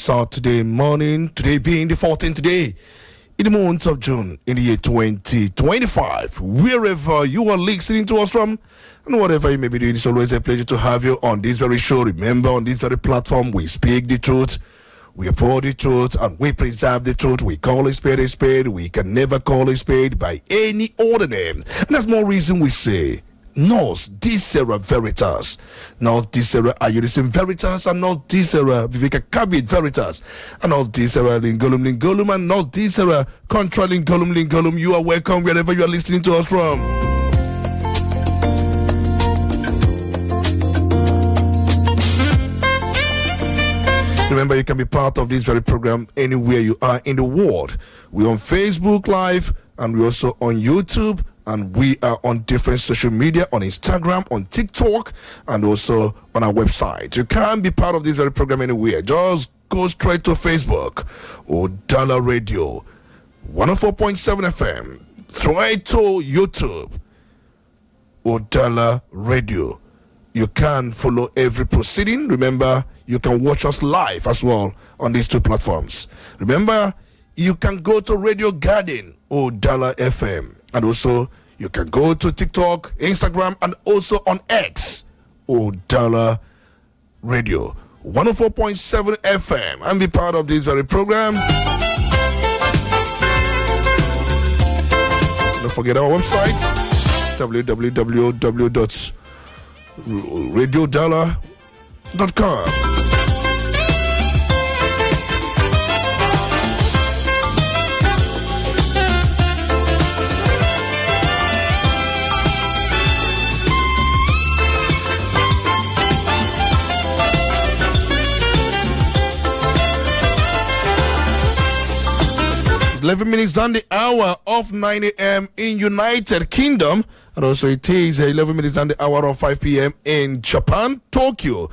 Saturday morning, today being the 14th day in the month of June in the year 2025. Wherever you are listening to us from and whatever you may be doing, it's always a pleasure to have you on this very show. Remember, on this very platform, we speak the truth, we uphold the truth, and we preserve the truth. We call a spade a spade. We can never call a spade by any other name. And that's more reason we say, Nos dissera veritas. Nos dissera ayudicin veritas, and nos dissera vivica cabit veritas, and nos dissera lingolum, and nos dissera contra lingolum. You are welcome wherever you are listening to us from. Remember, you can be part of this very program anywhere you are in the world. We're on Facebook Live, and we're also on YouTube. And we are on different social media, on Instagram, on TikTok, and also on our website. You can be part of this very program anywhere. Just go straight to Facebook, Udala Radio, 104.7 FM, straight to YouTube, Udala Radio. You can follow every proceeding. Remember, you can watch us live as well on these two platforms. Remember, you can go to Radio Garden, Udala FM. And also, you can go to TikTok, Instagram, and also on X, Udala Radio, 104.7 FM, and be part of this very program. Don't forget our website, www.radiodala.com. 11 minutes on the hour of 9 a.m. in United Kingdom, and also it is 11 minutes on the hour of 5 p.m. in Japan, Tokyo.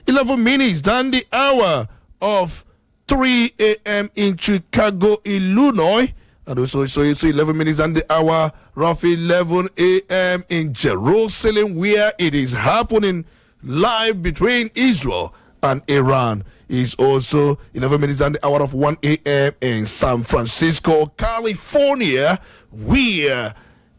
11 minutes on the hour of 3 a.m. in Chicago, Illinois, and also it's 11 minutes on the hour of 11 a.m. in Jerusalem, where it is happening live between Israel and Iran. Is also 11 minutes on the hour of 1 a.m. in San Francisco, California, where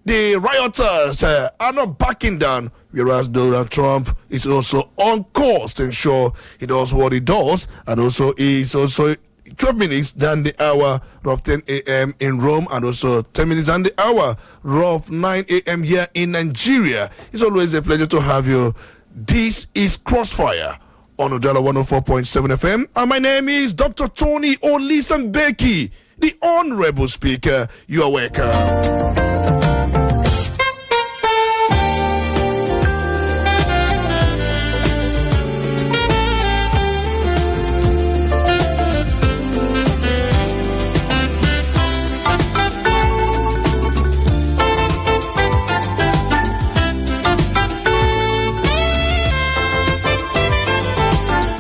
the rioters are not backing down, whereas Donald Trump is also on course to ensure he does what he does, and also is also 12 minutes down the hour of 10 a.m. in Rome, and also 10 minutes on the hour of 9 a.m. here in Nigeria. It's always a pleasure to have you. This is Crossfire on Udala 104.7 FM, and my name is Dr. Tony Olisa Mbeki, the Honorable Speaker. You are welcome.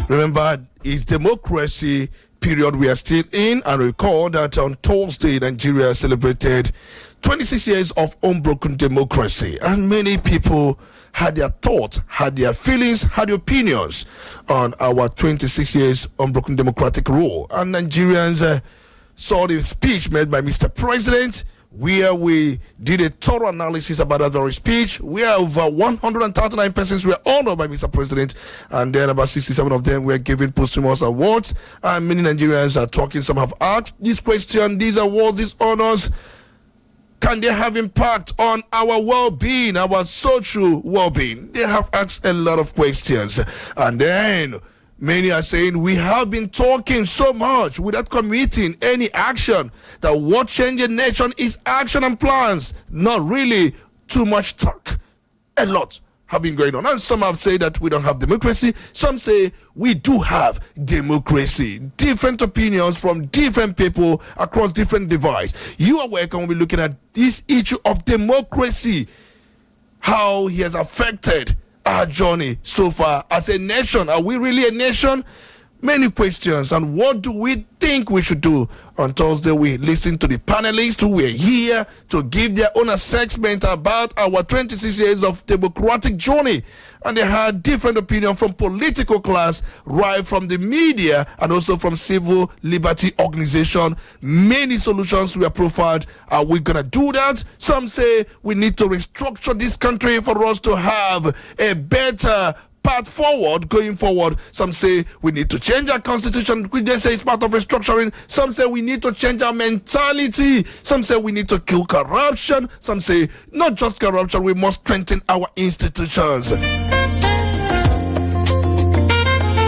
Remember, it's democracy period we are still in, and recall that on Thursday, Nigeria celebrated 26 years of unbroken democracy, and many people had their thoughts, had their feelings, had their opinions on our 26 years unbroken democratic rule. And Nigerians saw the speech made by Mr. President, where we did a thorough analysis about that very speech, where over 139 persons were honored by Mr. President, and then about 67 of them were given posthumous awards. And many Nigerians are talking, some have asked this question: these awards, these honors, can they have impact on our well-being, our social well-being? They have asked a lot of questions. And then many are saying, we have been talking so much without committing any action, that what changes a nation is action and plans, not really too much talk. A lot have been going on. And some have said that we don't have democracy. Some say we do have democracy. Different opinions from different people across different divides. You are welcome. We're looking at this issue of democracy, how he has affected our journey so far as a nation. Are we really a nation? many questions. And what do we think we should do? On Thursday, we listen to the panelists who were here to give their own assessment about our 26 years of democratic journey. And they had different opinions from political class, right from the media, and also from civil liberty organization. Many solutions were proffered. Are we going to do that? Some say we need to restructure this country for us to have a better path forward going forward. Some say we need to change our constitution, which they say is part of restructuring. Some say we need to change our mentality. Some say we need to kill corruption. Some say not just corruption, we must strengthen our institutions.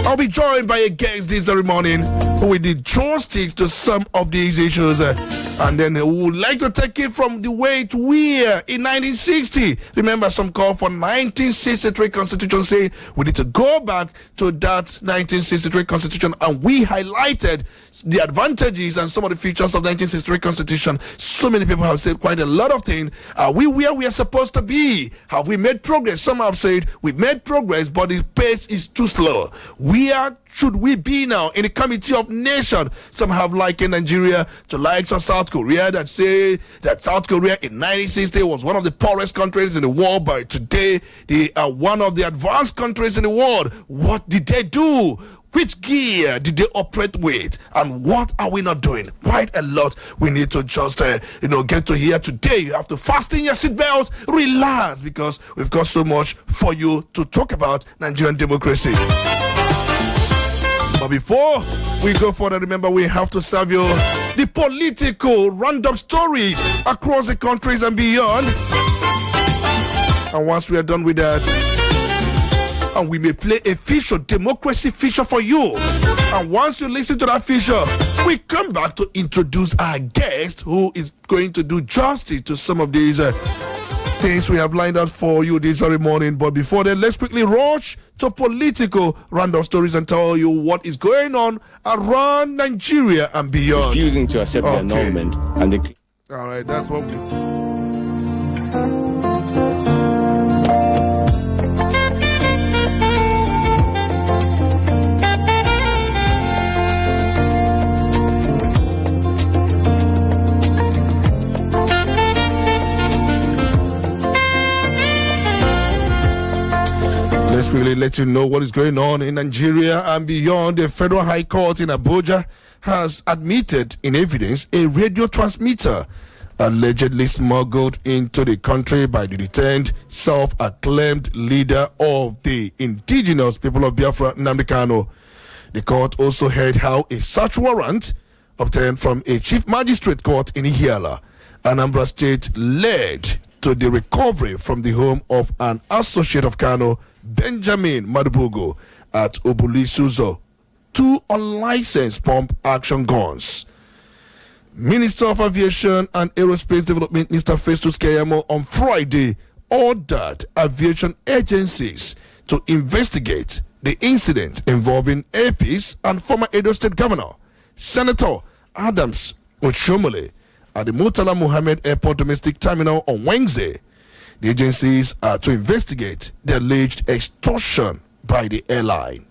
I'll be joined by a guest this very morning who will do justice to some of these issues. And then we would like to take it from the way it were in 1960. Remember, some call for 1963 Constitution, saying we need to go back to that 1963 Constitution. And we highlighted the advantages and some of the features of 1963 Constitution. So many people have said quite a lot of things. Are we where we are supposed to be? Have we made progress? Some have said we've made progress, but the pace is too slow. Where should we be now in the Committee of Nations? Some have likened Nigeria to likes of South Korea, that say that South Korea in 1960 was one of the poorest countries in the world, but today they are one of the advanced countries in the world. What did they do? Which gear did they operate with? And what are we not doing? Quite a lot we need to just, get to hear today. You have to fasten your seatbelts, relax, because we've got so much for you to talk about Nigerian democracy. But before we go further, remember we have to serve you the political random stories across the countries and beyond. And once we are done with that, and we may play a feature, democracy feature for you. And once you listen to that feature, we come back to introduce our guest who is going to do justice to some of these things we have lined up for you this very morning. But before then, let's quickly rush to political random stories and tell you what is going on around Nigeria and beyond. Refusing to accept the annulment and the... All right, that's what we... Let's really let you know what is going on in Nigeria and beyond. The Federal High Court in Abuja has admitted in evidence a radio transmitter allegedly smuggled into the country by the detained self-acclaimed leader of the indigenous people of Biafra, Nnamdi Kanu. The court also heard how a search warrant obtained from a chief magistrate court in Ihiala, Anambra State, led to the recovery from the home of an associate of Kanu, Benjamin Madubugo, at Obulisuzo, 2 unlicensed pump action guns. Minister of Aviation and Aerospace Development, Mr. Festus Keyamo, on Friday ordered aviation agencies to investigate the incident involving Air Peace and former Edo State Governor, Senator Adams Oshomole, at the Murtala Mohammed Airport Domestic Terminal on Wednesday. The agencies are to investigate the alleged extortion by the airline.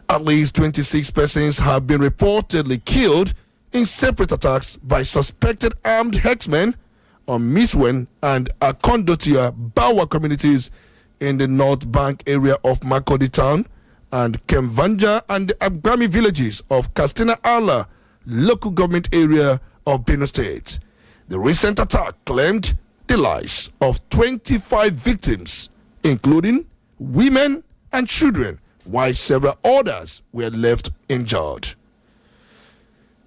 At least 26 persons have been reportedly killed in separate attacks by suspected armed herdsmen on Miswen and Akondotia Bawa communities in the North Bank area of Makodi Town and Kemvanja and the Agbami villages of Kastina Ala local government area of Benue State. The recent attack claimed the lives of 25 victims, including women and children, while several others were left injured.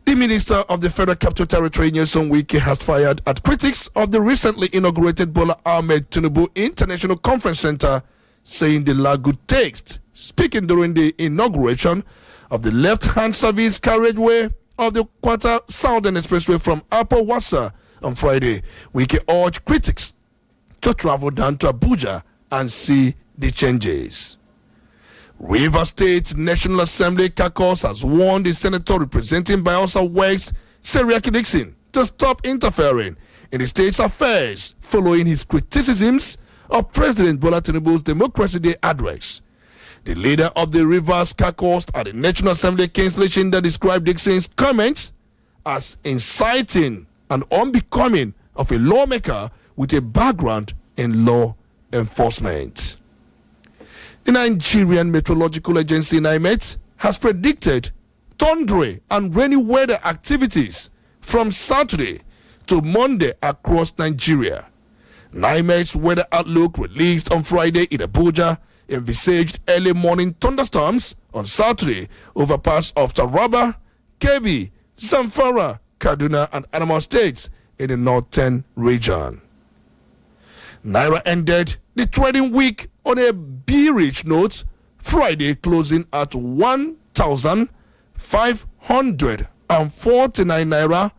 The Minister of the Federal Capital Territory, Nyesom Wike, has fired at critics of the recently inaugurated Bola Ahmed Tinubu International Conference Center, saying the lagged text, speaking during the inauguration of the left-hand service carriageway of the Kwata Southern Expressway from Upper Wassa on Friday. Wike urged critics to travel down to Abuja and see the changes. Rivers State National Assembly caucus has warned the senator representing Bayelsa West, Seriaki Dixon, to stop interfering in the state's affairs following his criticisms of President Bola Tinubu's Democracy Day address. The leader of the Rivers Caucus at the National Assembly, Kingsley Chinda, described Dixon's comments as inciting and unbecoming of a lawmaker with a background in law enforcement. The Nigerian Meteorological Agency, NIMET, has predicted thundery and rainy weather activities from Saturday to Monday across Nigeria. NIMET's weather outlook, released on Friday in Abuja, envisaged early morning thunderstorms on Saturday over parts of Taraba, Kebbi, Zamfara, Kaduna, and Adamawa states in the northern region. Naira ended the trading week on a bearish note, Friday closing at 1,549 naira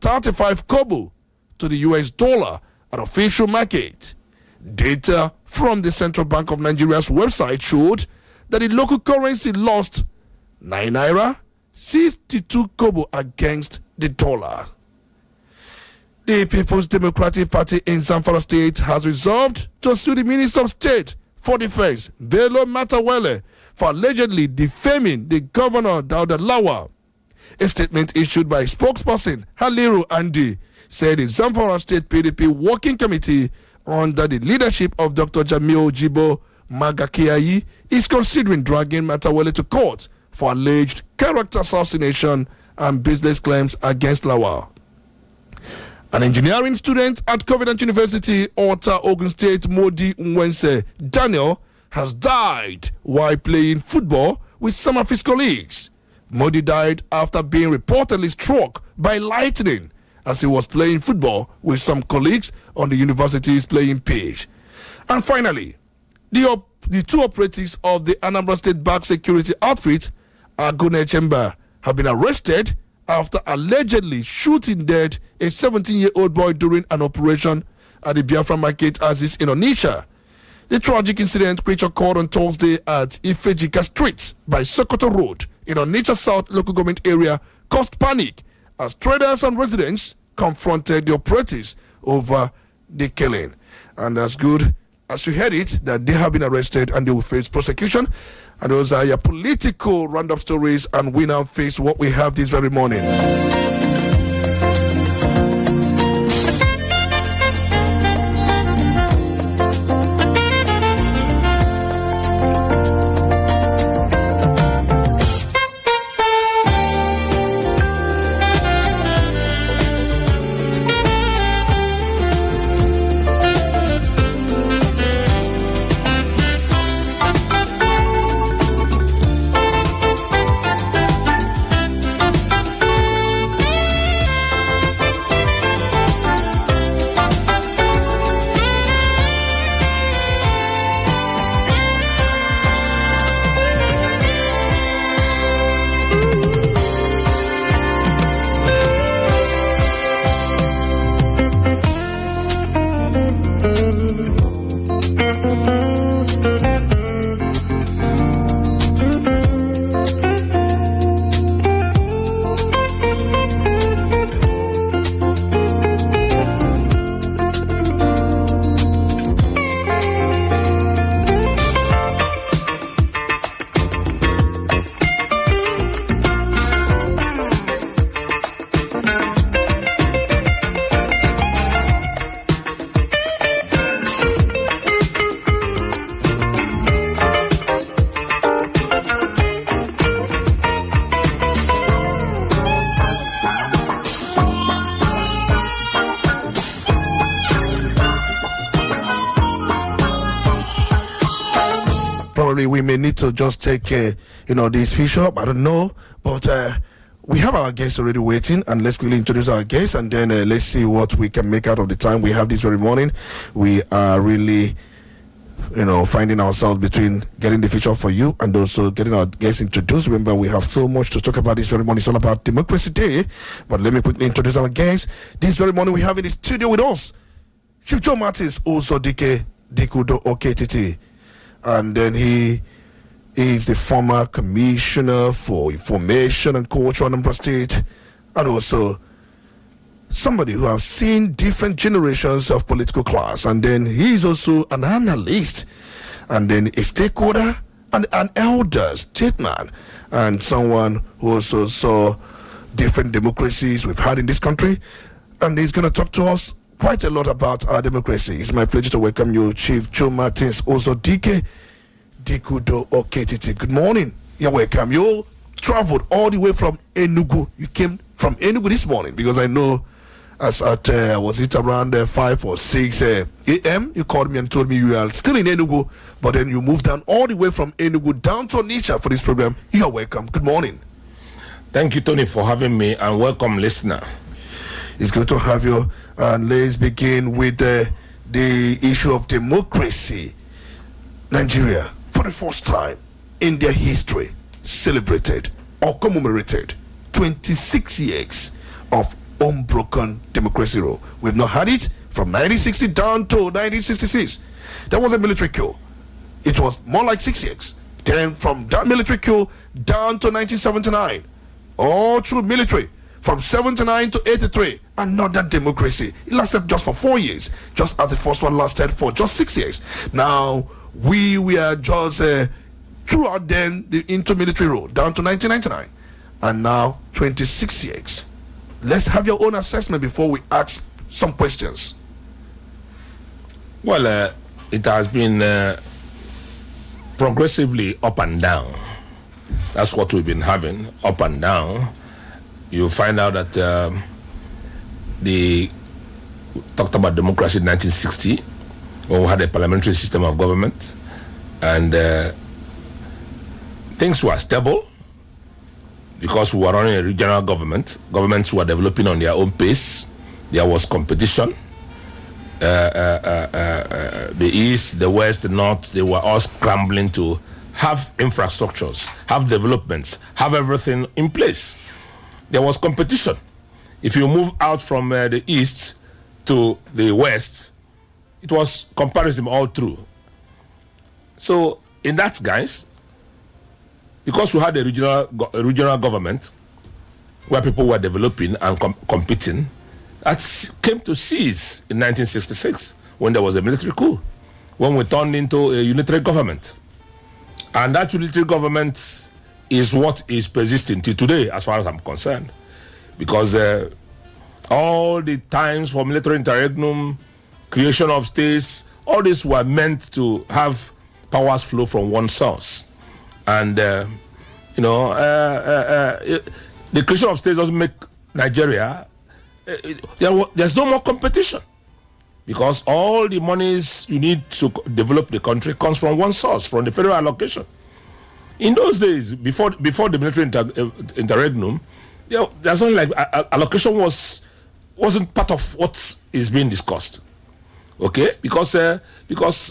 35 kobo to the US dollar at official market. Data from the Central Bank of Nigeria's website showed that the local currency lost 9 naira 62 kobo against the dollar. The People's Democratic Party in Zamfara State has resolved to sue the Minister of State for Defense, Bello Matawele, for allegedly defaming the Governor Dauda Lawal. A statement issued by spokesperson Haliru Andi said the Zamfara State PDP Working Committee under the leadership of Dr. Jamil Jibo Magakiayi is considering dragging Matawele to court for alleged character assassination and business claims against Lawal. An engineering student at Covenant University, Ota, Ogun State, Modi Nwense Daniel, has died while playing football with some of his colleagues. Modi died after being reportedly struck by lightning as he was playing football with some colleagues on the university's playing pitch. And finally, the two operatives of the Anambra State-backed security outfit, Agone Chemba, have been arrested after allegedly shooting dead a 17-year-old boy during an operation at the Biafra Market Aziz in Onitsha. The tragic incident, which occurred on Thursday at Ifejika Street by Sokoto Road in Onitsha South local government area, caused panic as traders and residents confronted the operatives over the killing. And as good as you heard it, that they have been arrested and they will face prosecution. And those are your political roundup stories, and we now face what we have this very morning. Probably we may need to just take this fish up. I don't know, but we have our guests already waiting, and let's quickly introduce our guests, and then let's see what we can make out of the time we have this very morning. We are really finding ourselves between getting the feature for you and also getting our guests introduced. Remember, we have so much to talk about this very morning. It's all about Democracy Day, but let me quickly introduce our guests. This very morning we have in the studio with us Chief Joe Martins Ozodike Dikudo OKTT, and then he is the former Commissioner for Information and Culture in Anambra State, and also somebody who has seen different generations of political class, and then he is also an analyst, and then a stakeholder, and an elder statesman and someone who also saw different democracies we've had in this country. And he's going to talk to us quite a lot about our democracy. It's my pleasure to welcome you, Chief Joe Martins Ozodike Dikudo Oketiti. Good morning. You're welcome. You traveled all the way from Enugu. You came from Enugu this morning because I know as at was it around 5 or 6 a.m. you called me and told me you are still in Enugu, but then you moved down all the way from Enugu down to Onitsha for this program. You're welcome. Good morning. Thank you, Tony, for having me, and welcome, listener. It's good to have you. And let's begin with the issue of democracy. Nigeria, for the first time in their history, celebrated or commemorated 26 years of unbroken democracy rule. We've not had it from 1960 down to 1966. There was a military coup. It was more like 6 years. Then from that military coup down to 1979, all through military, from 79 to 83, another democracy. It lasted just for 4 years, just as the first one lasted for just 6 years. Now, we were just throughout then into military rule, down to 1999, and now 26 years. Let's have your own assessment before we ask some questions. Well, it has been progressively up and down. That's what we've been having, up and down. You find out that they talked about democracy in 1960 when we had a parliamentary system of government, and things were stable because we were running a regional government. Governments were developing on their own pace. There was competition. The East, the West, the North, they were all scrambling to have infrastructures, have developments, have everything in place. There was competition. If you move out from the East to the West, it was comparison all through. So in that, guys, because we had a regional government where people were developing and competing, that came to cease in 1966 when there was a military coup, when we turned into a unitary government. And that unitary government is what is persisting till today, as far as I'm concerned. Because all the times for military interregnum, creation of states, all these were meant to have powers flow from one source. And, the creation of states doesn't make Nigeria, there's no more competition. Because all the monies you need to develop the country comes from one source, from the federal allocation. In those days, before the military interregnum, there's only like allocation wasn't part of what is being discussed. Okay, because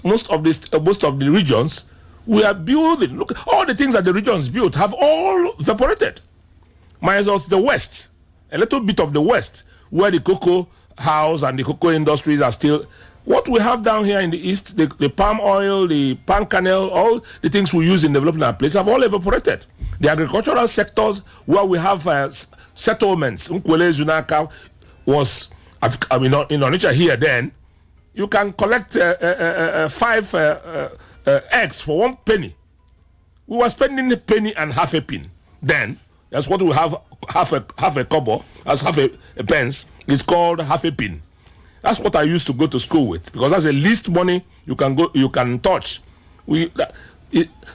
most of the regions we are building. Look, all the things that the regions built have all evaporated. Minus also the West, a little bit of the West, where the cocoa house and the cocoa industries are still. What we have down here in the East, the palm oil, the palm kernel, all the things we use in developing our place have all evaporated. The agricultural sectors where we have settlements, Nkwele Zunaka was, in Onitsha here then, you can collect 5 eggs for 1 penny. We were spending a penny and half a pin. Then, that's what we have, half a kobo, as half a pence. It's called half a pin. That's what I used to go to school with, because that's the least money you can touch.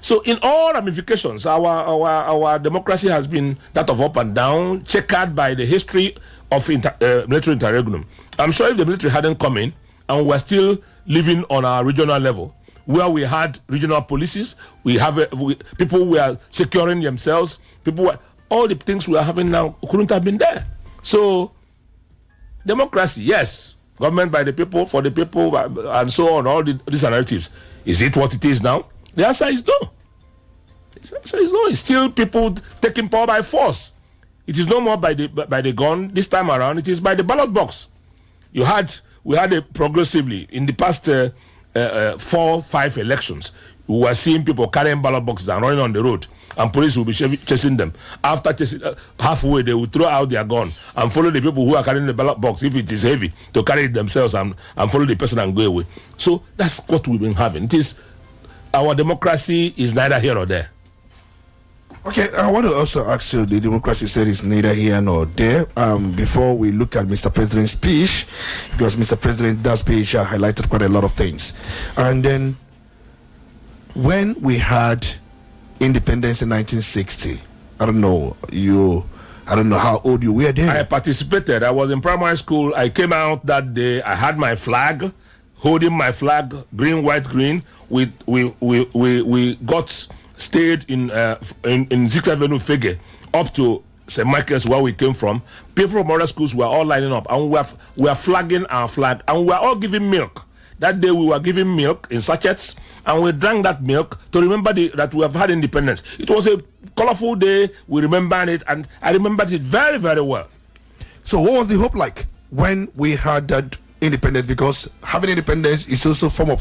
So in all ramifications, our democracy has been that of up and down, checkered by the history of military interregnum. I'm sure if the military hadn't come in and we're still living on our regional level, where we had regional policies, people were securing themselves, all the things we are having now couldn't have been there. So democracy, yes. Government by the people, for the people, and so on, all these narratives. Is it what it is now? The answer is no. The answer is no. It's still people taking power by force. It is no more by the gun. This time around, it is by the ballot box. We had it progressively in the past 4-5 elections. We were seeing people carrying ballot boxes and running on the road, and police will be chasing them. After chasing, halfway, they will throw out their gun and follow the people who are carrying the ballot box, if it is heavy, to carry it themselves and follow the person and go away. So that's what we've been having. It is our democracy is neither here nor there. Okay, I want to also ask you, the democracy said it's neither here nor there. Before we look at Mr. President's speech, because Mr. President, that speech highlighted quite a lot of things. And then when we had independence in 1960, I don't know how old you were then. I participated. I was in primary school. I came out that day. I had my flag, holding my flag, green, white, green. We stayed in 6th Avenue, Fege, up to St. Michael's, where we came from. People from other schools were all lining up, and we were flagging our flag, and we were all giving milk. That day we were giving milk in sachets, and we drank that milk to remember that we have had independence. It was a colorful day. We remembered it, and I remembered it very, very well. So what was the hope like when we had that independence? Because having independence is also a form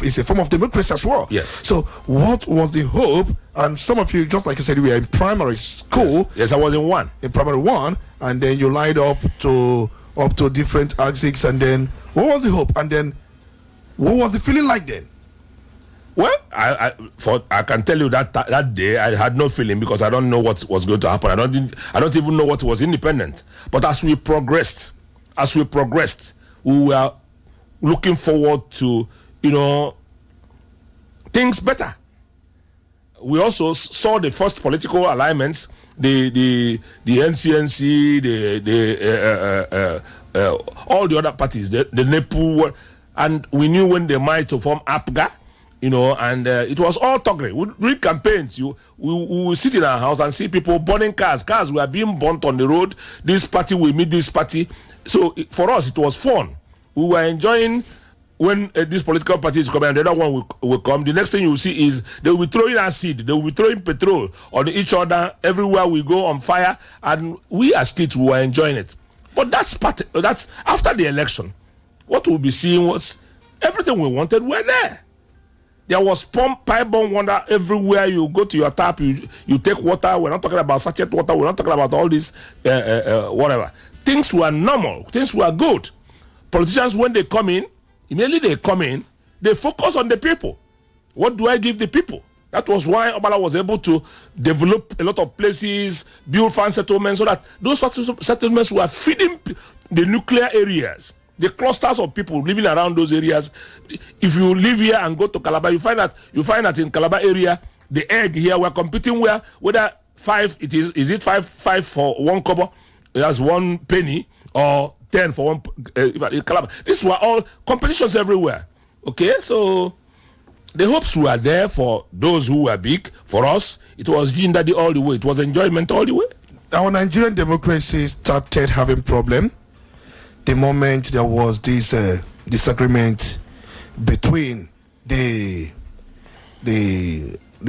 of democracy as well. Yes. So what was the hope? And some of you, just like you said, we were in primary school. Yes, I was in one. In primary one, and then you lined up to different exits, and then what was the hope? And then what was the feeling like then? Well, I can tell you that day I had no feeling, because I don't know what was going to happen. I don't even know what was independent. But as we progressed, we were looking forward to, things better. We also saw the first political alignments, the NCNC, all the other parties, the NEPU, and we knew when they might to form APGA, and it was all talking. We read campaigns. We would sit in our house and see people burning cars. Cars were being burnt on the road. This party will meet this party. So for us, it was fun. We were enjoying when this political party is coming and the other one will come. The next thing you will see is they will be throwing acid, they will be throwing petrol on each other. Everywhere we go on fire, and we as kids, we were enjoying it. But that's after the election. What we'll be seeing was everything we wanted were there. There was pipe bomb water everywhere. You go to your tap, you take water. We're not talking about sachet water. We're not talking about all this whatever. Things were normal. Things were good. Politicians, when they come in, immediately they focus on the people. What do I give the people? That was why Udala was able to develop a lot of places, build farm settlements, so that those settlements were feeding the nuclear areas, the clusters of people living around those areas. If you live here and go to Calabar, you find that in Calabar area, the egg here, we're competing whether is it five for 1 kobo, that's 1 penny, or 10 for 1 Calabar. These were all competitions everywhere. Okay, so the hopes were there for those who were big. For us, it was Jindadi all the way. It was enjoyment all the way. Our Nigerian democracy started having problem the moment there was this disagreement between the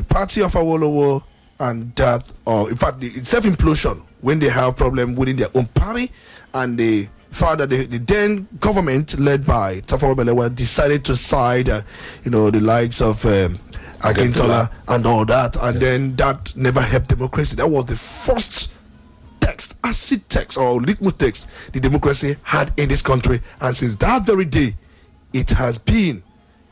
party of Awolowo and that, or in fact, the self-implosion, when they have problem within their own party, and the fact that the then government led by Tafawa Balewa decided to side, the likes of Akintola and all that, and then that never helped democracy. That was the first acid text or litmus text the democracy had in this country, and since that very day, it has been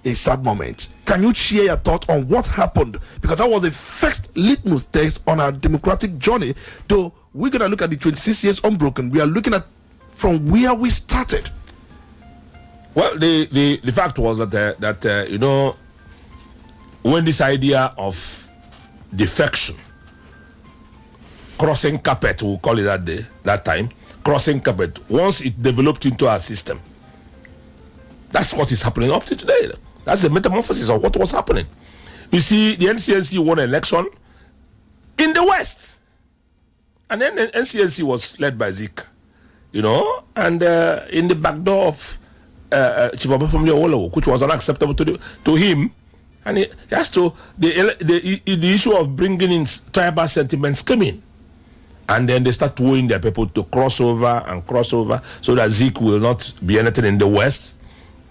a sad moment. Can you share your thoughts on what happened? Because that was the first litmus test on our democratic journey. Though we're gonna look at the 26 years unbroken, we are looking at from where we started. Well, the fact was that when this idea of defection, crossing carpet, we'll call it that time, crossing carpet, once it developed into our system, that's what is happening up to today. That's the metamorphosis of what was happening. You see, the NCNC won an election in the West, and then the NCNC was led by Zik, and in the back door of Chief Obafemi Awolowo, which was unacceptable to him, and he has to the issue of bringing in tribal sentiments came in. And then they start wooing their people to cross over so that Zik will not be anything in the West.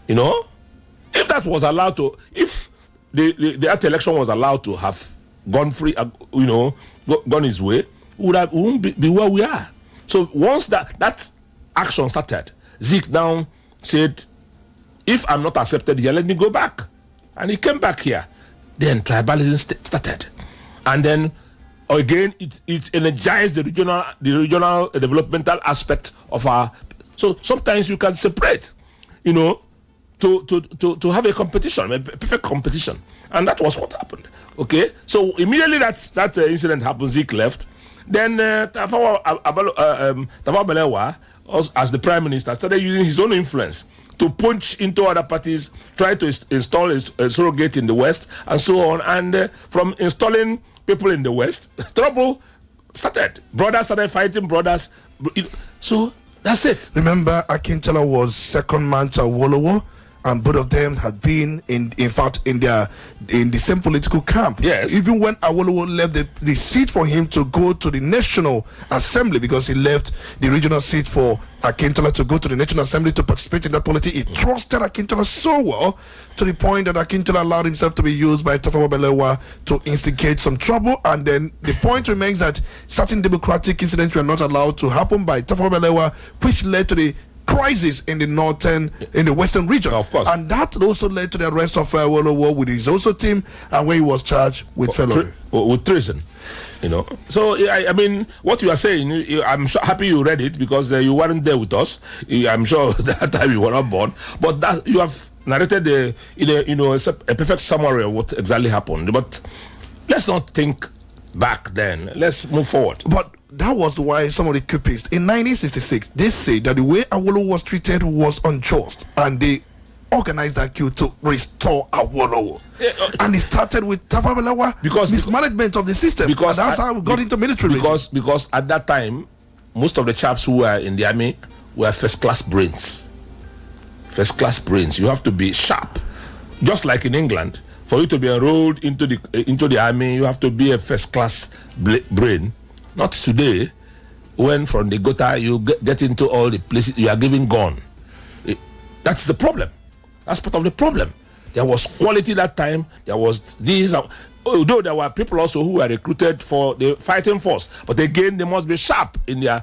If that was allowed to, if that election was allowed to have gone free, gone his way, we wouldn't be where we are. So once that action started, Zik now said, if I'm not accepted here, let me go back. And he came back here. then tribalism started. And then again, it energized the regional developmental aspect of our. So sometimes you can separate, to have a competition, a perfect competition, and that was what happened. Okay, so immediately that incident happened, Zeke left. Then Tafawa Balewa, as the prime minister, started using his own influence to punch into other parties, try to install a surrogate in the West, and so on. And from installing people in the West, trouble started. Brothers started fighting brothers. So that's it. Remember, Akintola was second man to Awolowo, and both of them had been in fact in the same political camp. Yes. Even when Awolowo left the seat for him to go to the National Assembly, because he left the regional seat for Akintola to go to the National Assembly to participate in that politics, he trusted Akintola so well to the point that Akintola allowed himself to be used by Tafawa Balewa to instigate some trouble. And then the point remains that certain democratic incidents were not allowed to happen by Tafawa Balewa, which led to the crisis in the western region, of course, and that also led to the arrest of Awolowo with his also team, and where he was charged with felony, with treason. So I mean, what you are saying, I'm happy you read it, because you weren't there with us. I'm sure that time you were not born, but that you have narrated a perfect summary of what exactly happened. But let's not think back then. Let's move forward. But that was why some of the coupists in 1966, they say that the way Awolowo was treated was unjust, and they organized that coup to restore Awolowo. And it started with Tafawa Balewa because mismanagement of the system. Because that's how we got into military. Because at that time, most of the chaps who were in the army were first-class brains. First-class brains. You have to be sharp, just like in England. For you to be enrolled into the army, you have to be a first-class brain. Not today, when from the gutter you get into all the places you are given gun. That's the problem. That's part of the problem. There was quality that time. There was these. Although there were people also who were recruited for the fighting force, but again they must be sharp in their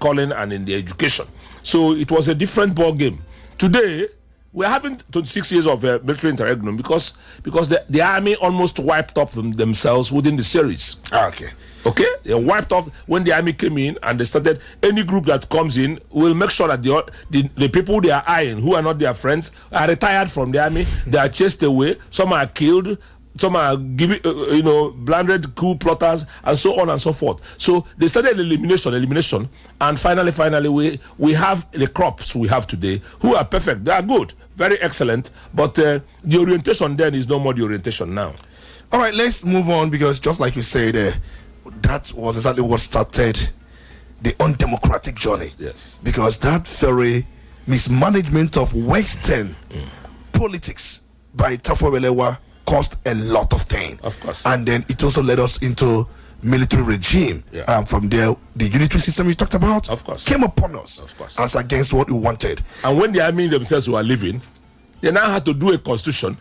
calling and in their education. So it was a different ball game. Today we're having 26 years of military interregnum because the army almost wiped up themselves within the series. Okay, they wiped off when the army came in, and they started. Any group that comes in will make sure that the people they are eyeing, who are not their friends, are retired from the army. They are chased away. Some are killed. Some are given, blinded coup plotters, and so on and so forth. So they started elimination, and finally, we have the crops we have today, who are perfect. They are good, very excellent, but the orientation then is no more the orientation now. All right, let's move on, because just like you said, that was exactly what started the undemocratic journey. Yes. Because that very mismanagement of Western politics by Tafawa Balewa caused a lot of pain. Of course. And then it also led us into military regime. Yeah. And from there, the unitary system you talked about, of course, came upon us. Of course. As against what we wanted. And when the army themselves were living, they now had to do a constitution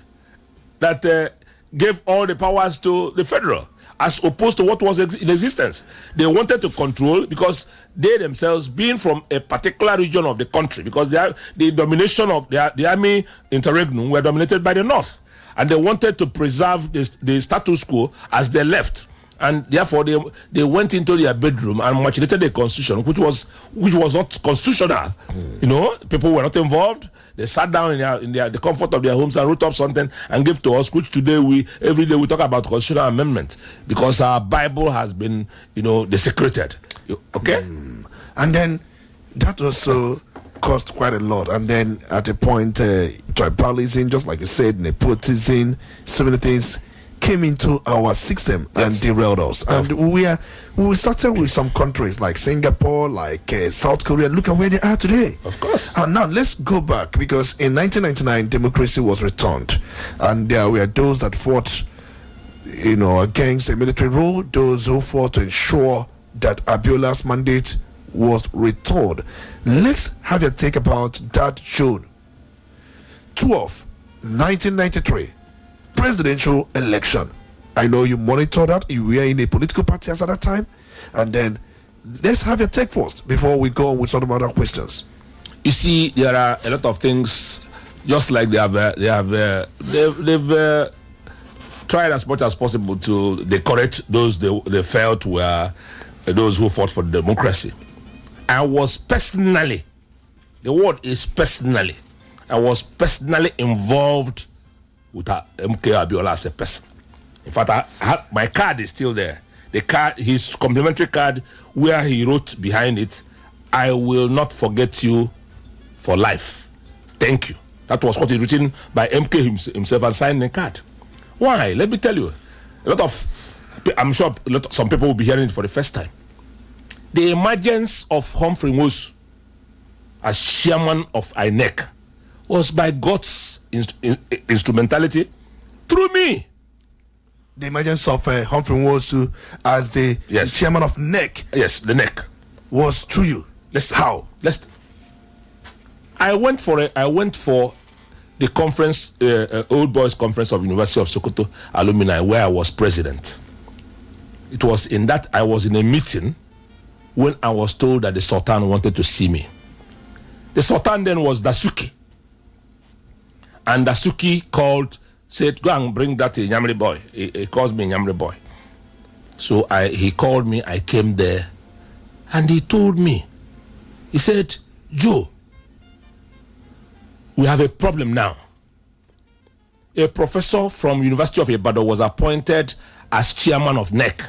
that gave all the powers to the federal, as opposed to what was in existence. They wanted to control, because they themselves, being from a particular region of the country, because the domination of the army interregnum were dominated by the North, and they wanted to preserve the status quo as they left. And therefore, they went into their bedroom and machinated a constitution which was not constitutional. People were not involved. They sat down in the comfort of their homes and wrote up something and gave to us, which today every day we talk about constitutional amendment, because our Bible has been desecrated. Okay, and then that also cost quite a lot. And then at a point, tribalism, just like you said, nepotism, so many things came into our system and derailed us. And we started with some countries like Singapore, like South Korea. Look at where they are today. Of course. And now let's go back, because in 1999 democracy was returned, and there were those that fought against a military rule, those who fought to ensure that Abiola's mandate was restored. Let's have your take about that June 12, 1993 presidential election. I know you monitored that. You were in a political party at that time. And then let's have your take first before we go on with some other questions. You see, there are a lot of things, just like they've tried as much as possible to decorate those they felt were those who fought for democracy. I was personally, the word is personally, I was personally involved with MK Abiola as a person. In fact, my card is still there. The card, his complimentary card, where he wrote behind it, "I will not forget you for life. Thank you." That was what he written by MK himself and signed the card. Why? Let me tell you. I'm sure some people will be hearing it for the first time. The emergence of Humphrey Nwosu as chairman of INEC was by God's instrumentality through me. The emergence of Humphrey Nwosu as the chairman of NEC. Yes, the NEC was through you. How? I went for the conference, Old Boys Conference of University of Sokoto alumni, where I was president. It was in that I was in a meeting when I was told that the Sultan wanted to see me. The Sultan then was Dasuki, and Dasuki said, "Go and bring that Nyamri boy." He calls me Nyamri boy. So he called me. I came there, and he told me. He said, "Joe, we have a problem now. A professor from University of Ibadan was appointed as chairman of NEC,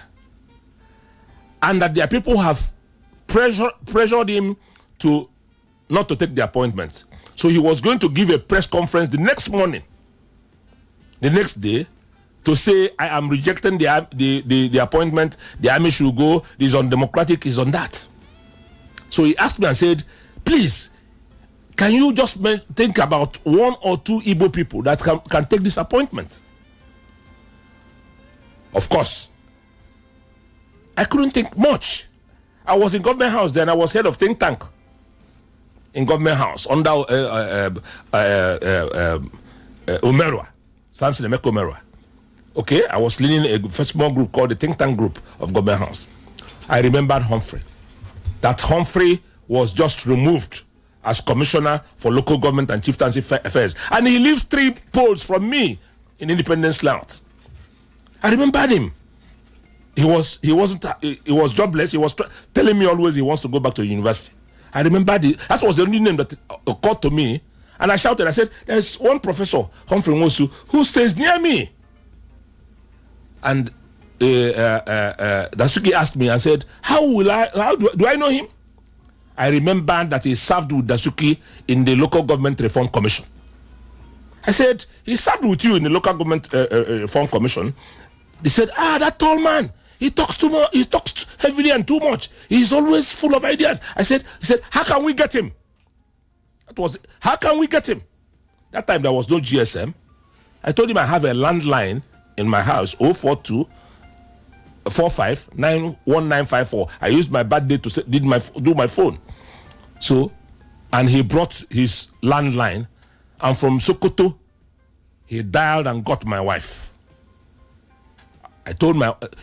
and that their people have pressured him to not to take the appointment. So he was going to give a press conference the next morning, the next day, to say, I am rejecting the appointment. The army should go. This is undemocratic. Is on that." So he asked me and said, "Please, can you just think about one or two Igbo people that can take this appointment?" Of course, I couldn't think much. I was in Government House then. I was head of think tank in Government House under Omerwa, Samson Emeka Omerwa. Okay, I was leading a small group called the think tank group of Government House. I remembered Humphrey. That Humphrey was just removed as commissioner for local government and chieftaincy affairs, and he lives 3 poles from me in Independence Layout. I remembered him. He was jobless. He was telling me always he wants to go back to university. I remembered that was the only name that occurred to me, and I shouted. I said, "There's one professor, Humphrey Nwosu, who stays near me." And Dasuki asked me and said, "How do I know him?" I remember that he served with Dasuki in the Local Government Reform Commission. I said, "He served with you in the Local Government Reform Commission." They said, "That tall man, he talks too much. He talks heavily and too much. He's always full of ideas." He said, "How can we get him?" How can we get him? That time there was no GSM. I told him I have a landline in my house, 042 45 91954. I used my birthday to do my phone. So, and he brought his landline, and from Sokoto, he dialed and got my wife. I told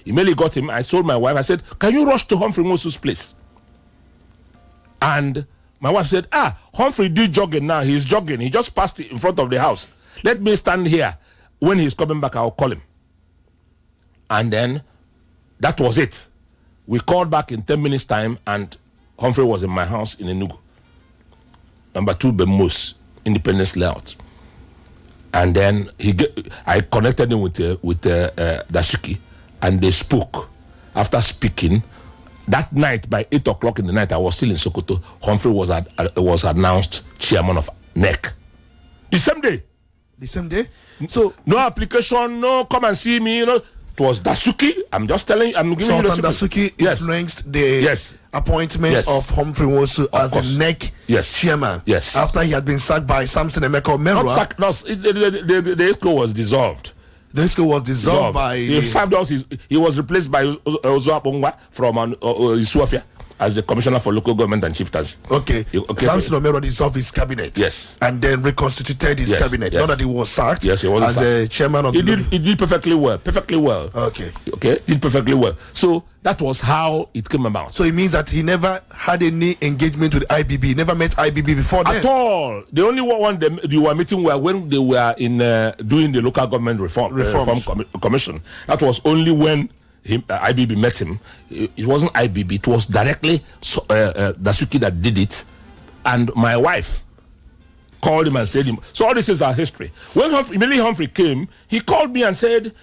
immediately got him. I told my wife, I said, "Can you rush to Humphrey Nwosu's place?" And my wife said, "Humphrey did jogging now. He's jogging. He just passed in front of the house. Let me stand here. When he's coming back, I'll call him." And then that was it. We called back in 10 minutes time, and Humphrey was in my house in Enugu. Number 2 Bemos, Independence Layout. And then I connected him with Dasuki, and they spoke. After speaking, that night by 8 o'clock in the night, I was still in Sokoto. Humphrey was announced chairman of NEC. The same day. So no application, no come and see me. It was Dasuki. I'm just telling you. I'm giving you the Dasuki influenced the appointment of Humphrey Nwosu as the NEC chairman. Yes. After he had been sacked by Samson Emeka Omerwa. Not sacked. No, the ESCO was dissolved. The ESCO was dissolved by. He served us. He was replaced by Ozoapongwa from Isuafia, as the Commissioner for Local Government and Chieftaincy. Okay. Samson Omero dissolved his cabinet. Yes. And then reconstituted his cabinet. Not that he was sacked. Yes, he was as a chairman of He did perfectly well. Perfectly well. Okay. Okay. Did perfectly well. So that was how it came about. So it means that he never had any engagement with IBB. He never met IBB before then. At all. The only one they were meeting were when they were in doing the local government reform commission. That was only when IBB met him. It wasn't IBB. It was directly Dasuki that did it, and my wife called him and said him. So all this is our history. When Humphrey came, he called me and said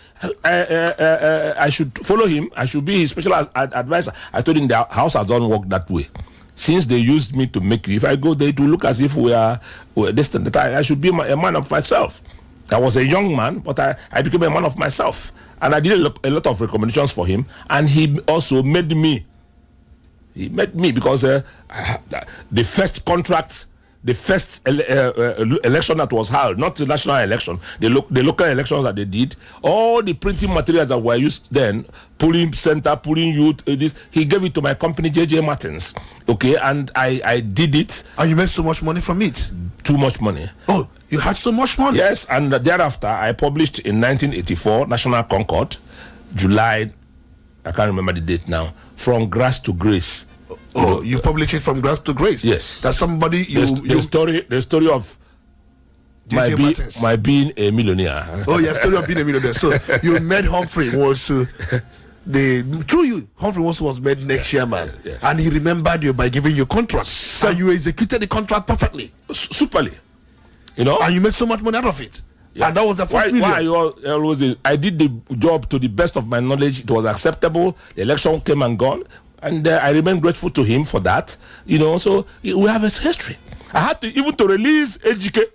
I should follow him. I should be his special advisor. I told him the house has don't work that way. Since they used me to make you, if I go there, it will look as if we're distant. That I should be a man of myself. I was a young man, but I became a man of myself. And I did a lot of recommendations for him. And he also made me. He made me because the first contract, the first election that was held, not the national election, the local elections that they did, all the printing materials that were used then, pulling center, pulling youth, this, he gave it to my company, JJ Martins. Okay, and I did it. And you made so much money from it? Too much money. Oh, you had so much money? Yes, and thereafter, I published in 1984, National Concord, July, I can't remember the date now, From Grass to Grace. Oh, you publish it From Grass to Grace? Yes. That somebody the story of my being a millionaire. Oh, yeah, story of being a millionaire. So you met Humphrey was through you. Humphrey was made next chairman, yes. And he remembered you by giving you contracts. So you executed the contract perfectly, superly, you know, and you made so much money out of it. Yeah. And that was the first million. I did the job to the best of my knowledge. It was acceptable. The election came and gone. And I remain grateful to him for that, you know. So we have a history. I had to even to release Ejike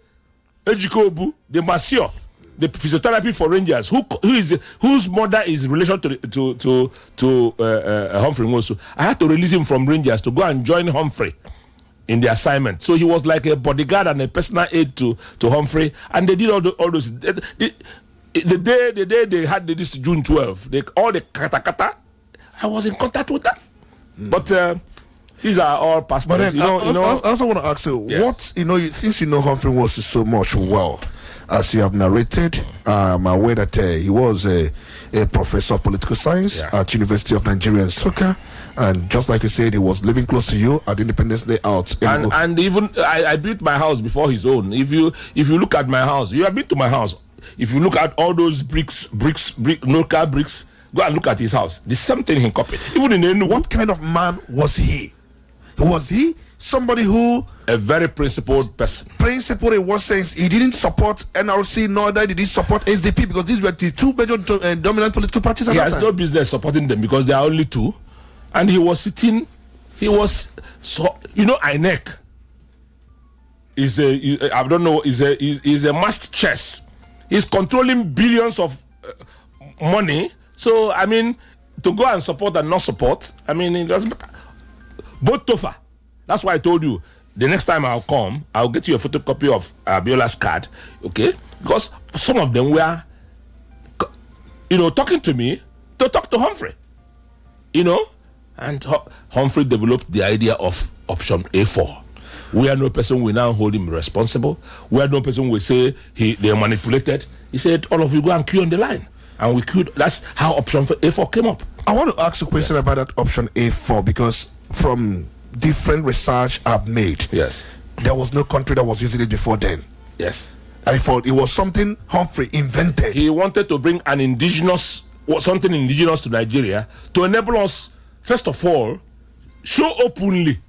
Obu, the masseur, the physiotherapy for Rangers, whose mother is in relation to Humphrey Nwosu. I had to release him from Rangers to go and join Humphrey in the assignment. So he was like a bodyguard and a personal aid to Humphrey, and they did all those. The day they had this June 12, all the kata, I was in contact with them. But these are all past things. I also want to ask you, yes. Since you know Humphrey Nwosu so much well, as you have narrated, I'm aware that he was a professor of political science at University of Nigeria in Nsukka, and just like you said, he was living close to you at Independence Day out. And even I built my house before his own. If you look at my house, you have been to my house. If you look at all those bricks, local bricks. Go and look at his house. The same thing he copied. Even in Enugu. What kind of man was he? Was he somebody who... A very principled person. Principled in what sense? He didn't support NRC, nor did he support SDP, because these were the two major dominant political parties at that time. He has no business supporting them because there are only two. And he was sitting... INEC is a masked chess. He's controlling billions of money. So, I mean, to go and support and not support, I mean, it doesn't matter. Both tougher. That's why I told you, the next time I'll come, I'll get you a photocopy of Abiola's card, okay? Because some of them were, talking to me to talk to Humphrey, and Humphrey developed the idea of option A4. Where no person will now hold him responsible, where no person will say they manipulated. He said, all of you go and queue on the line. And we queued. That's how option A4 came up. I want to ask a question about that option A4, because from different research I've made, yes, there was no country that was using it before then. Yes. I thought it was something Humphrey invented. He wanted to bring something indigenous to Nigeria to enable us, first of all, show openly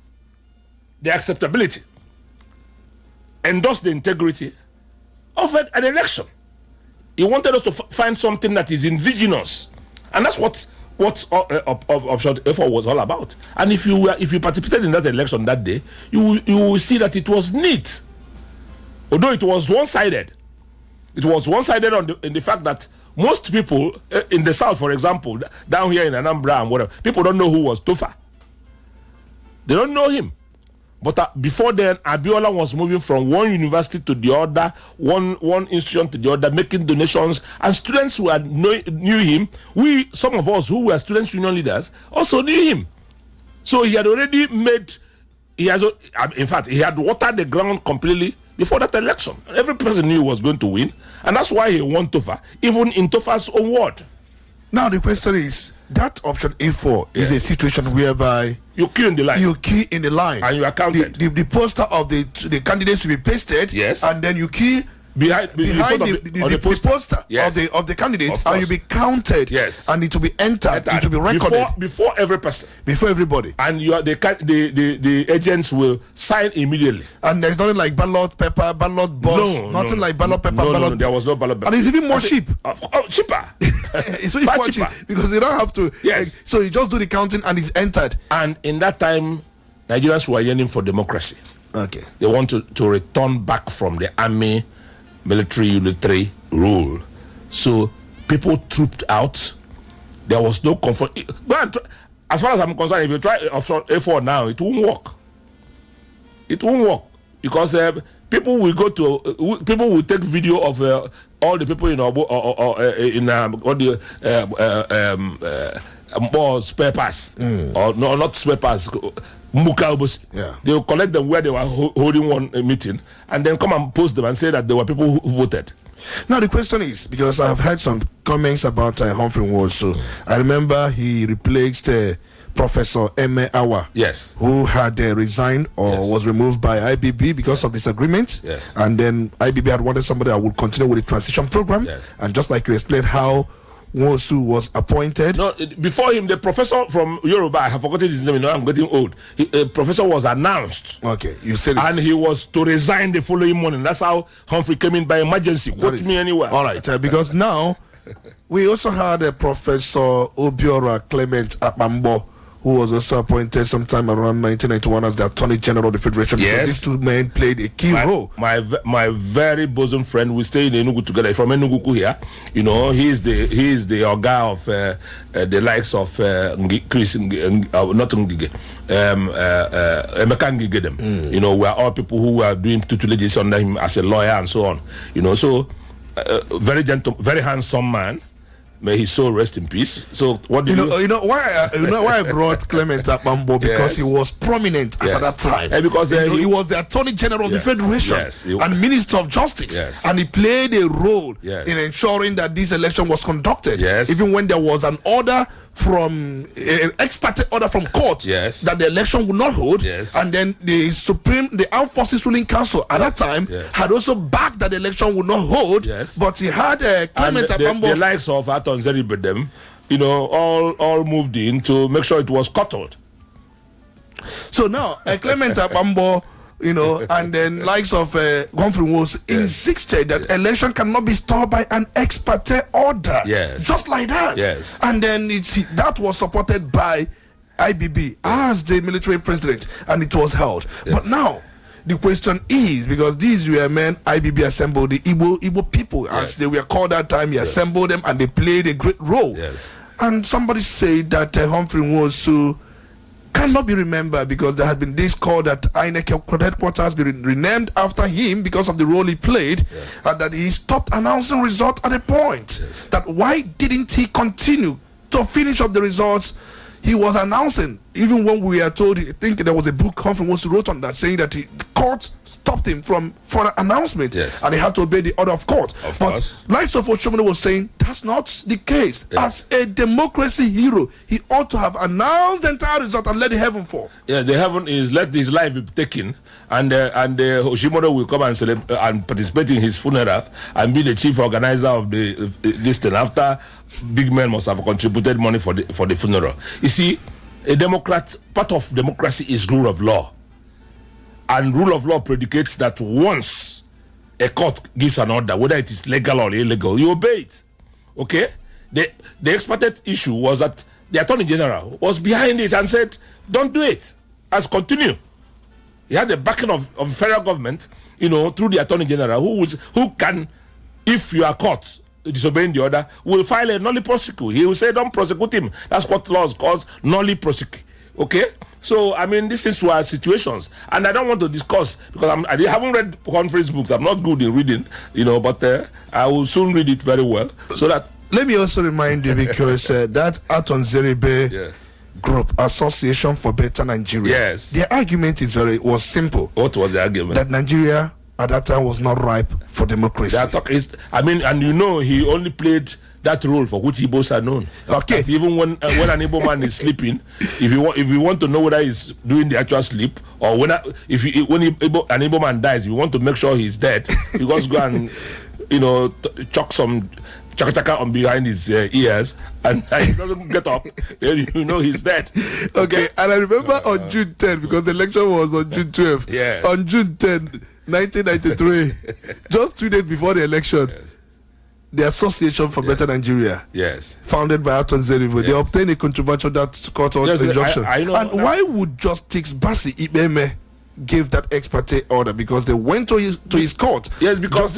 the acceptability, endorse the integrity of an election. He wanted us to find something that is indigenous, and that's what option A4 was all about. And if you participated in that election that day, you will see that it was neat, although it was one-sided. It was one-sided in the fact that most people in the south, for example, down here in Anambra and whatever, people don't know who was Tofa. They don't know him. But before then, Abiola was moving from one university to the other, one institution to the other, making donations, and students who knew him. Some of us who were students' union leaders also knew him. So he had already made, in fact, he had watered the ground completely before that election. Every person knew he was going to win, and that's why he won Tofa, even in Tofa's own ward. Now the question is, that option A4 is a situation whereby you queue in the line. You key in the line, and you are counted. The poster of the candidates will be pasted. Yes. And then you key behind the poster of the candidates, and you'll be counted. Yes. And it will be entered. It will be recorded before every person. Before everybody. And the agents will sign immediately. And there's nothing like ballot paper, ballot box. Nothing like ballot paper, ballot. No, there was no ballot paper. And it's even more cheap. Cheaper. It's even more cheap because you don't have to. Yes. So you just do the counting and it's entered. And in that time, Nigerians were yearning for democracy. Okay. They want to return back from the army, military unitary rule. So people trooped out. There was no comfort. As far as I'm concerned, if you try option A4 now, it won't work. It won't work because people will take video of all the people in spare pass or no, not spare pass. Yeah. They will collect them where they were holding one meeting and then come and post them and say that there were people who voted. Now the question is, because I've heard some comments about Humphrey Nwosu. I remember he replaced Professor Eme Awa, yes, who had resigned or was removed by IBB because of disagreements. Yes. And then IBB had wanted somebody that would continue with the transition program. Yes. And just like you explained how Nwosu was appointed. No, before him, the professor from Yoruba, I have forgotten his name, I'm getting old. Professor was announced. Okay, you said it. And he was to resign the following morning. That's how Humphrey came in by emergency. Quote me anywhere. All right, because now we also had Professor Obiora Clement Apambo, who was also appointed sometime around 1991 as the Attorney General of the Federation. Yes. These two men played a key role. My very bosom friend, we stay in Enugu together, from Enugu here. You know, he is the Oga of the likes of Chris, not Ngige, Emeka Ngige. You know, we are all people who were doing tutelage under him as a lawyer and so on. You know, so very gentle, very handsome man. May his soul rest in peace. So what do you know why I brought Clement Apambo? Because he was prominent at that time. Because he was the Attorney General of the Federation and Minister of Justice, and he played a role in ensuring that this election was conducted. Even when there was an order from an ex parte order from court that the election would not hold, and then the Armed Forces Ruling Council at that time had also backed that the election would not hold, but he had Clement Apambo, the likes of Aton Zeribedem, you know, all moved in to make sure it was cottled. So now Clement Apambo, you know, and then likes of Humphrey Nwosu insisted that election cannot be stopped by an ex parte order. Just like that. And then that was supported by IBB as the military president, and it was held. But now the question is, because these were men IBB assembled, the Igbo people, as they were called that time, he assembled them and they played a great role. And somebody said that Humphrey Nwosu cannot be remembered because there has been this call that INEC headquarters be renamed after him because of the role he played, and that he stopped announcing results at a point. That why didn't he continue to finish up the results he was announcing? Even when we are told, I think there was a book Humphrey Nwosu wrote on that, saying that the court stopped him from further announcement, and he had to obey the order of court. But Lights of Oshomole was saying that's not the case. As a democracy hero, he ought to have announced the entire result and let the heaven fall. The heaven is let his life be taken, and Oshomole will come and participate in his funeral and be the chief organizer of this thing. After big men must have contributed money for the funeral. You see, part of democracy is rule of law. And rule of law predicates that once a court gives an order, whether it is legal or illegal, you obey it. Okay? The ex parte issue was that the Attorney General was behind it and said, don't do it. As continue. He had the backing of federal government, you know, through the Attorney General, who can, if you are caught disobeying the order, will file a nolli prosecute. He will say, don't prosecute him. That's what laws calls nolli prosecute. Okay? So, I mean, these were situations. And I don't want to discuss, because I haven't read Humphrey's books. I'm not good in reading, you know, but I will soon read it very well. So that... Let me also remind you, because that Aton Zeribe group, Association for Better Nigeria. Yes. Their argument was simple. What was the argument? That Nigeria at that time was not ripe for democracy. And he only played that role for which Igbos are known. Okay. That even when an Igbo man is sleeping, if you want to know whether he's doing the actual sleep or when an Igbo man dies, you want to make sure he's dead, you just go and chuck some chaka on behind his ears, and he doesn't get up, then he's dead. Okay, and I remember on June 10, because the election was on June 12. Yeah. On June 10, 1993, just 2 days before the election, the Association for Better Nigeria, founded by Aton Zeribo, they obtained a controversial court injunction. I know, and why would Justice Basi Ibeme give that ex parte order? Because they went to his court. Yes, because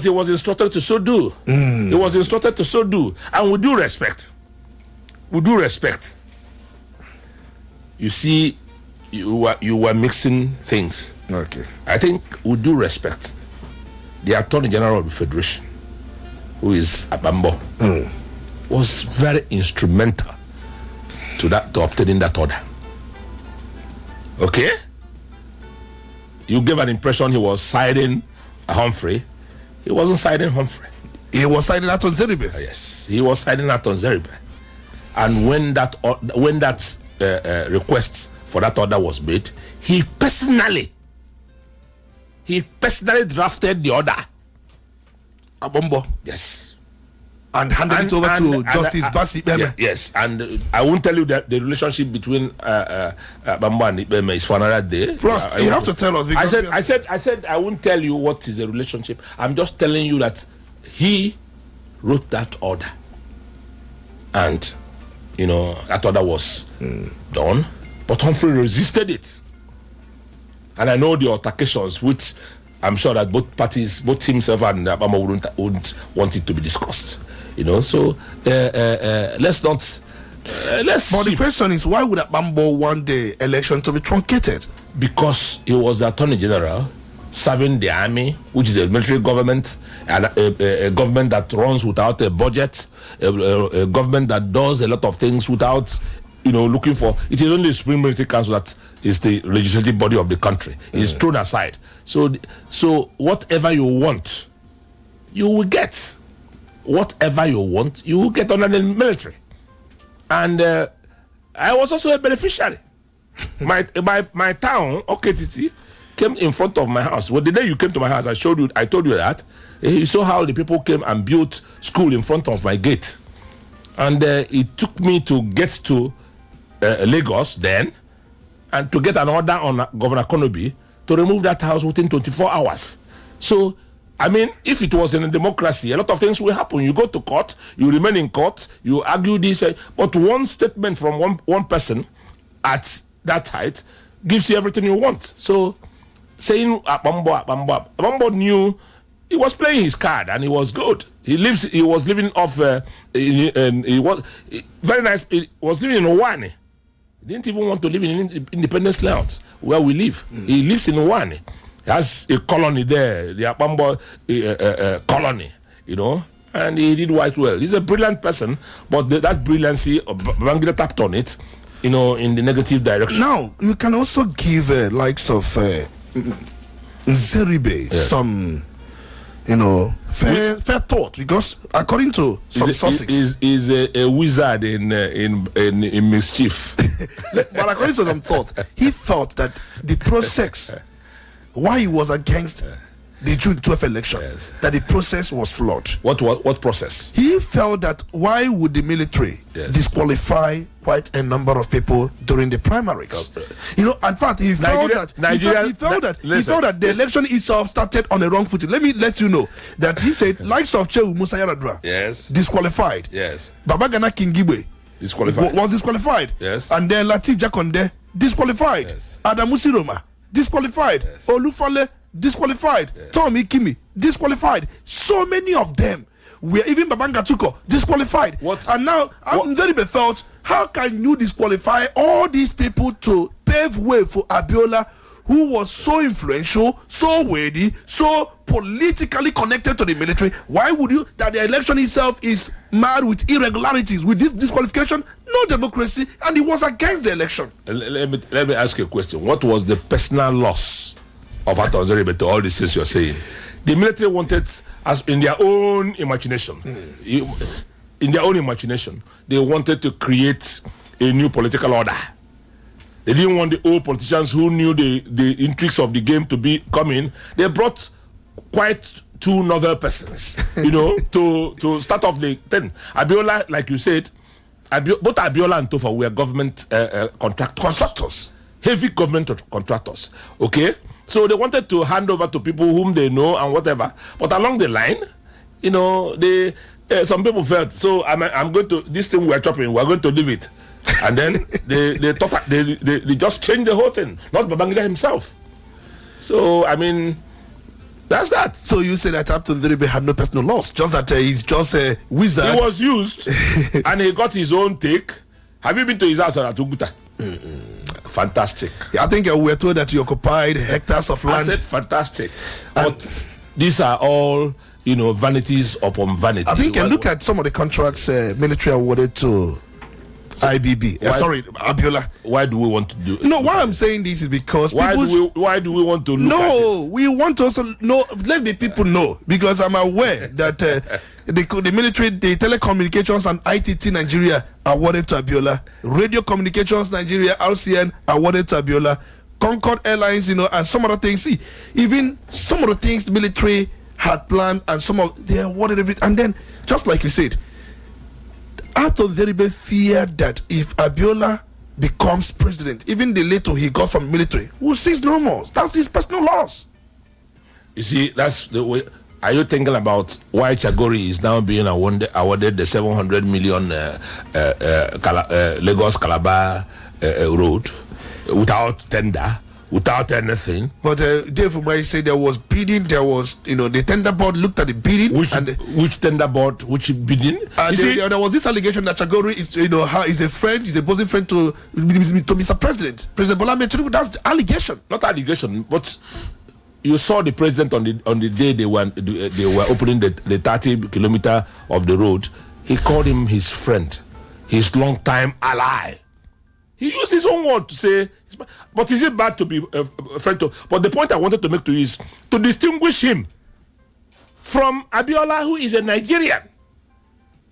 he was instructed to so do. He was instructed to so do. And with due respect, you see, you were mixing things. Okay. I think with due respect, the Attorney General of the Federation, who is Abambo, was very instrumental to obtaining that order. Okay? You gave an impression he was siding Humphrey. He wasn't siding Humphrey. He was siding Aton Zeribe. Yes, he was siding Aton Zeribe. And when that request for that order was made, he personally drafted the order. Abombo. Yes. And handed it over to Justice Basi Ibeme. Yes, and I won't tell you that the relationship between Bamba and Ibeme is for another day. Plus, you have to tell us. Because I said I won't tell you what is the relationship. I'm just telling you that he wrote that order, and that order was done, but Humphrey resisted it, and I know the altercations, which I'm sure that both parties, both himself and Bamba wouldn't want it to be discussed. So let's not. But the question is, why would Abambo want the election to be truncated? Because he was the Attorney General serving the army, which is a military government, and a government that runs without a budget, a government that does a lot of things without, looking for. It is only the Supreme Military Council that is the legislative body of the country. It's thrown aside. So whatever you want, you will get. Whatever you want, you will get under the military. And I was also a beneficiary. my town, OKTT, came in front of my house. Well, the day you came to my house, I told you that. You saw how the people came and built school in front of my gate. And it took me to get to Lagos then, and to get an order on Governor Konobi to remove that house within 24 hours. So, I mean, if it was in a democracy, a lot of things will happen. You go to court, you remain in court, you argue this, but one statement from one person at that height gives you everything you want. So, saying Abambo knew he was playing his card and he was good. He was living off. He was very nice. He was living in Owane. He didn't even want to live in Independence Layout where we live. He lives in Owane. He has a colony there, the Abambo colony, and he did quite well. He's a brilliant person, but that brilliancy, Babangida tapped on it, in the negative direction. Now, you can also give likes of Zeribe some, fair thought, because according to some sources, he's a wizard in mischief. But according to some thought, he felt that the process, why he was against the June 12th election, that the process was flawed. What process? He felt that why would the military disqualify quite a number of people during the primaries? In fact, he felt that the election itself started on a wrong footing. Let me let you know that he said likes of Chehu Musa Yaradua disqualified. Yes. Babagana Kingibe was disqualified. Yes. And then Latif Jakonde disqualified. Yes. Adamusi Roma disqualified. Yes. Olufale disqualified. Tommy Kimi disqualified. So many of them were, even Babanga Tuko disqualified. And now Zeribe felt, how can you disqualify all these people to pave way for Abiola, who was so influential, so weighty, so politically connected to the military, why would you, that the election itself is marred with irregularities, with this disqualification, no democracy, and he was against the election? Let me ask you a question. What was the personal loss of Ato Nzeribe to all these things you're saying? The military wanted, as in their own imagination, they wanted to create a new political order. They didn't want the old politicians who knew the intrigues of the game to be coming. They brought quite two novel persons, to start off the thing. Abiola, like you said, both Abiola and Tofa were government contractors. Heavy government contractors. Okay? So they wanted to hand over to people whom they know and whatever. But along the line, some people felt, so I'm going to, this thing we're chopping, we're going to leave it. And then they thought they just changed the whole thing, not Babangida himself. So, I mean, that's that. So you say that Ato Nzeribe had no personal loss, just that he's just a wizard. He was used and he got his own take. Have you been to his house at Atuguta? Fantastic. Yeah, I think we were told that he occupied hectares of land. I said fantastic. But these are all, vanities upon vanity. I think look at some of the contracts military awarded to IBB. Abiola. Why do we want to do? No, why I'm saying this is because why do we want to look at it? No, we want to also know. Let the people know, because I'm aware that the military, the telecommunications and ITT Nigeria awarded to Abiola, radio communications Nigeria RCN awarded to Abiola, Concord Airlines, and some other things. See, even some of the things the military had planned, and they awarded everything. And then, just like you said, Ato Nzeribe feared that if Abiola becomes president, even the little he got from military will cease no more. That's his personal loss. You see, that's the way. Are you thinking about why Chagori is now being awarded the 700 million Lagos Calabar road without tender, without anything? But Dave Umahi said there was bidding. There was, the tender board looked at the bidding. Which tender board? Which bidding? There was this allegation that Chagori is, is a friend, is a bosom friend to Mr. President Bola Ahmed Tinubu. That's the allegation. Not allegation, but you saw the president on the day they were opening the 30 kilometer of the road. He called him his friend, his long-time ally. He used his own word to say, but is it bad to be a friend to? But the point I wanted to make to you is to distinguish him from Abiola, who is a Nigerian.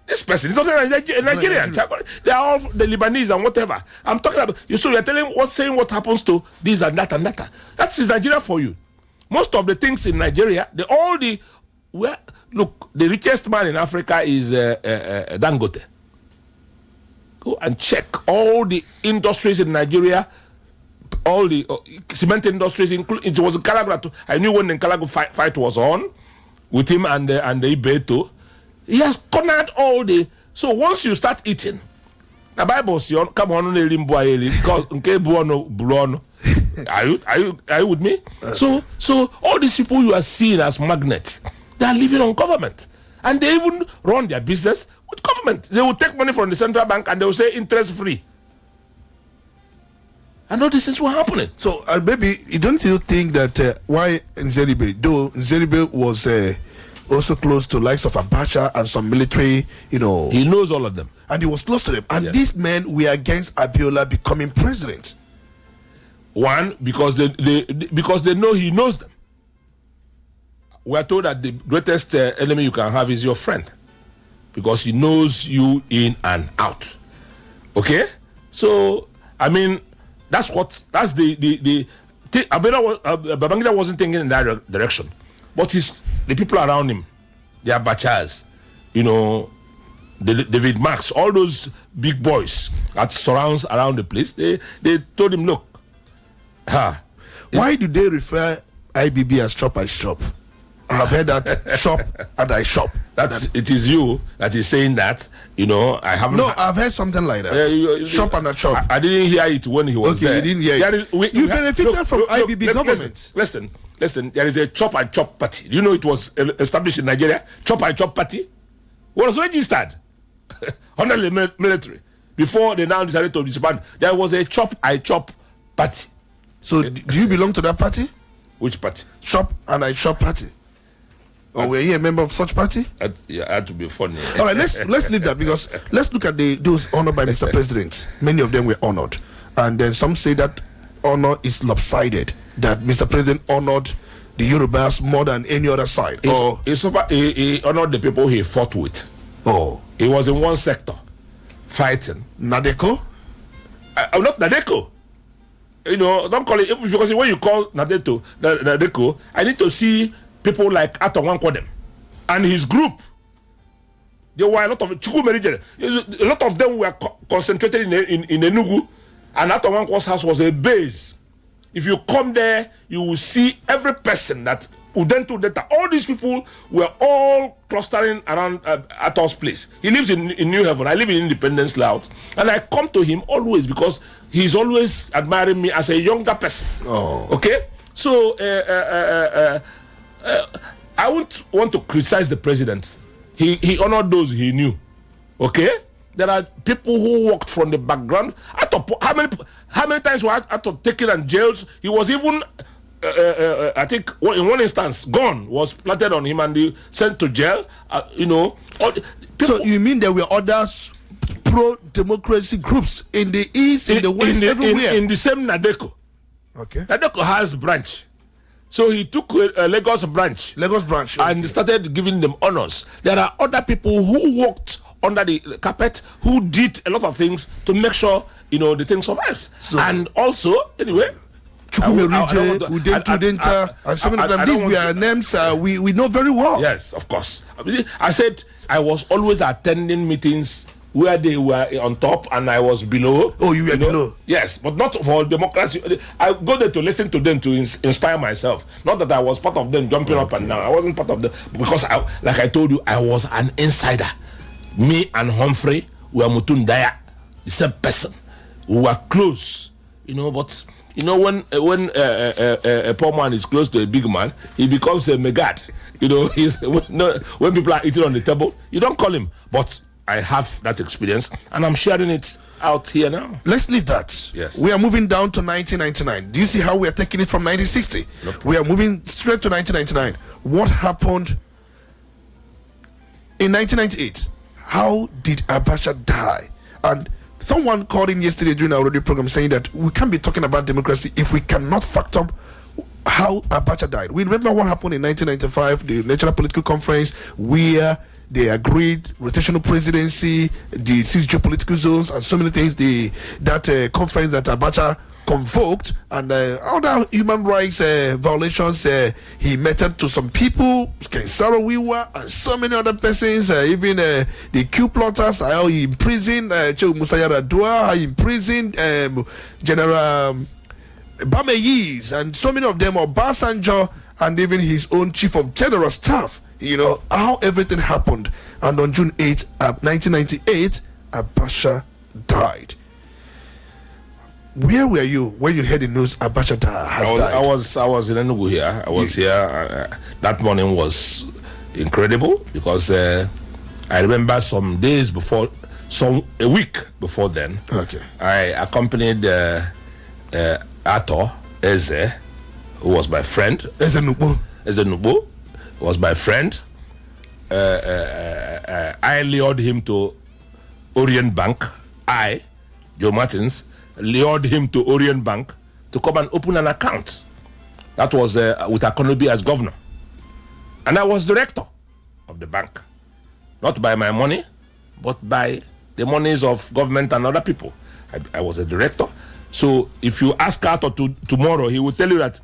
This person is also a Nigerian. They are all the Lebanese and whatever. I'm talking about you. So you're saying what happens to this and that and that. That's Nigeria for you. Most of the things in Nigeria, the richest man in Africa is Dangote. Go and check all the industries in Nigeria, all the cement industries, including it was in Calabar. I knew when the Calabar fight was on with him and the Ibeto. He has cornered all the. So once you start eating, the Bible says, "Come on, Are you with me? So all these people you are seeing as magnets, they are living on government, and they even run their business with government. They will take money from the central bank and they will say interest free. And all these things were happening. So maybe don't you think that why Nzeribe, though Nzeribe was also close to likes of Abacha and some military, he knows all of them, and he was close to them, and these men were against Abiola becoming president. One, because they know he knows them. We are told that the greatest enemy you can have is your friend, because he knows you in and out. Okay, so I mean that's the Babangida wasn't thinking in that direction, but the people around him, the Abachas, David Max, all those big boys that surrounds around the place, they told him, look. Why do they refer IBB as shop I shop? I've heard that shop and I shop. It is you that is saying that. I haven't. No, I've heard something like that. Shop and I shop. I didn't hear it when he was there. You didn't hear it. You benefited from IBB government. Listen. There is a chop and chop party. You know it was established in Nigeria. Chop and chop party was registered under the military before they now decided to disband. There was a chop and chop party. So do you belong to that party? Which party? Shop and I shop party. Or were you a member of such party? Yeah, I had to be funny. All right, let's leave that, because let's look at those honored by Mr. President. Many of them were honored, and then some say that honor is lopsided. That Mr. President honored the Yorubas more than any other side. He honored the people he fought with. Oh, he was in one sector, fighting. Nadeko? I'm not Nadeko. You know, don't call it, because when you call Nadeko, I need to see people like Ato Wankodem and his group. There were a lot of a lot of them were concentrated in Enugu, and Ato Wanko's house was a base. If you come there, you will see every person that Udentu Data. All these people were all clustering around Ato's place. He lives in New Haven. I live in Independence Layout, and I come to him always because he's always admiring me as a younger person. Oh, okay. So I won't want to criticize the president. He honored those he knew. Okay. There are people who walked from the background. How many times were Ato taken and jailed? He was even, I think, in one instance, gun was planted on him and he sent to jail. You know. So you mean there were other pro-democracy groups in the east, in the west, everywhere? In the same Nadeko. Okay. Nadeko has branch. So he took a Lagos branch. Okay. And started giving them honors. There are other people who walked under the carpet, who did a lot of things to make sure, you know, the thing survives. So, and also, anyway, Chukwumerije, Udenta, and some of them, these were names we know very well. Yes, of course. I said I was always attending meetings where they were on top and I was below. Oh, you were below? Yes, but not for democracy. I go there to listen to them to inspire myself. Not that I was part of them jumping up and down. I wasn't part of them because, like I told you, I was an insider. Me and Humphrey were Mutundaya, the same person. We were close, you know. But you know, when a poor man is close to a big man, he becomes a megad. You know, when people are eating on the table, you don't call him. But I have that experience, and I'm sharing it out here now. Let's leave that. Yes. We are moving down to 1999. Do you see how we are taking it from 1960? Nope. We are moving straight to 1999. What happened in 1998? How did Abacha die? And someone called in yesterday during our radio program saying that we can't be talking about democracy if we cannot factor how Abacha died. We remember what happened in 1995, the National Political Conference, where they agreed rotational presidency, the 6 geopolitical zones, and so many things. That conference that Abacha convoked, and other human rights violations he meted to some people, Kensaro Wiwa, and so many other persons, even the coup plotters, how he imprisoned Che Musaya Radua, how he imprisoned General Bameyis, and so many of them, Obasanjo, and even his own chief of general staff. You know, how everything happened. And on June 8, 1998, Abacha died. Where were you when you heard the news Abacha died? I was in Enugu here. I was here. That morning was incredible because I remember some days before, a week before then, okay, I accompanied Ato Eze, who was my friend. Eze Nubo was my friend. I lured him to Orient Bank. Joe Martins, lured him to Orient Bank to come and open an account. That was with Akonobi as governor. And I was director of the bank. Not by my money, but by the monies of government and other people. I was a director. So if you ask Ato tomorrow, he will tell you that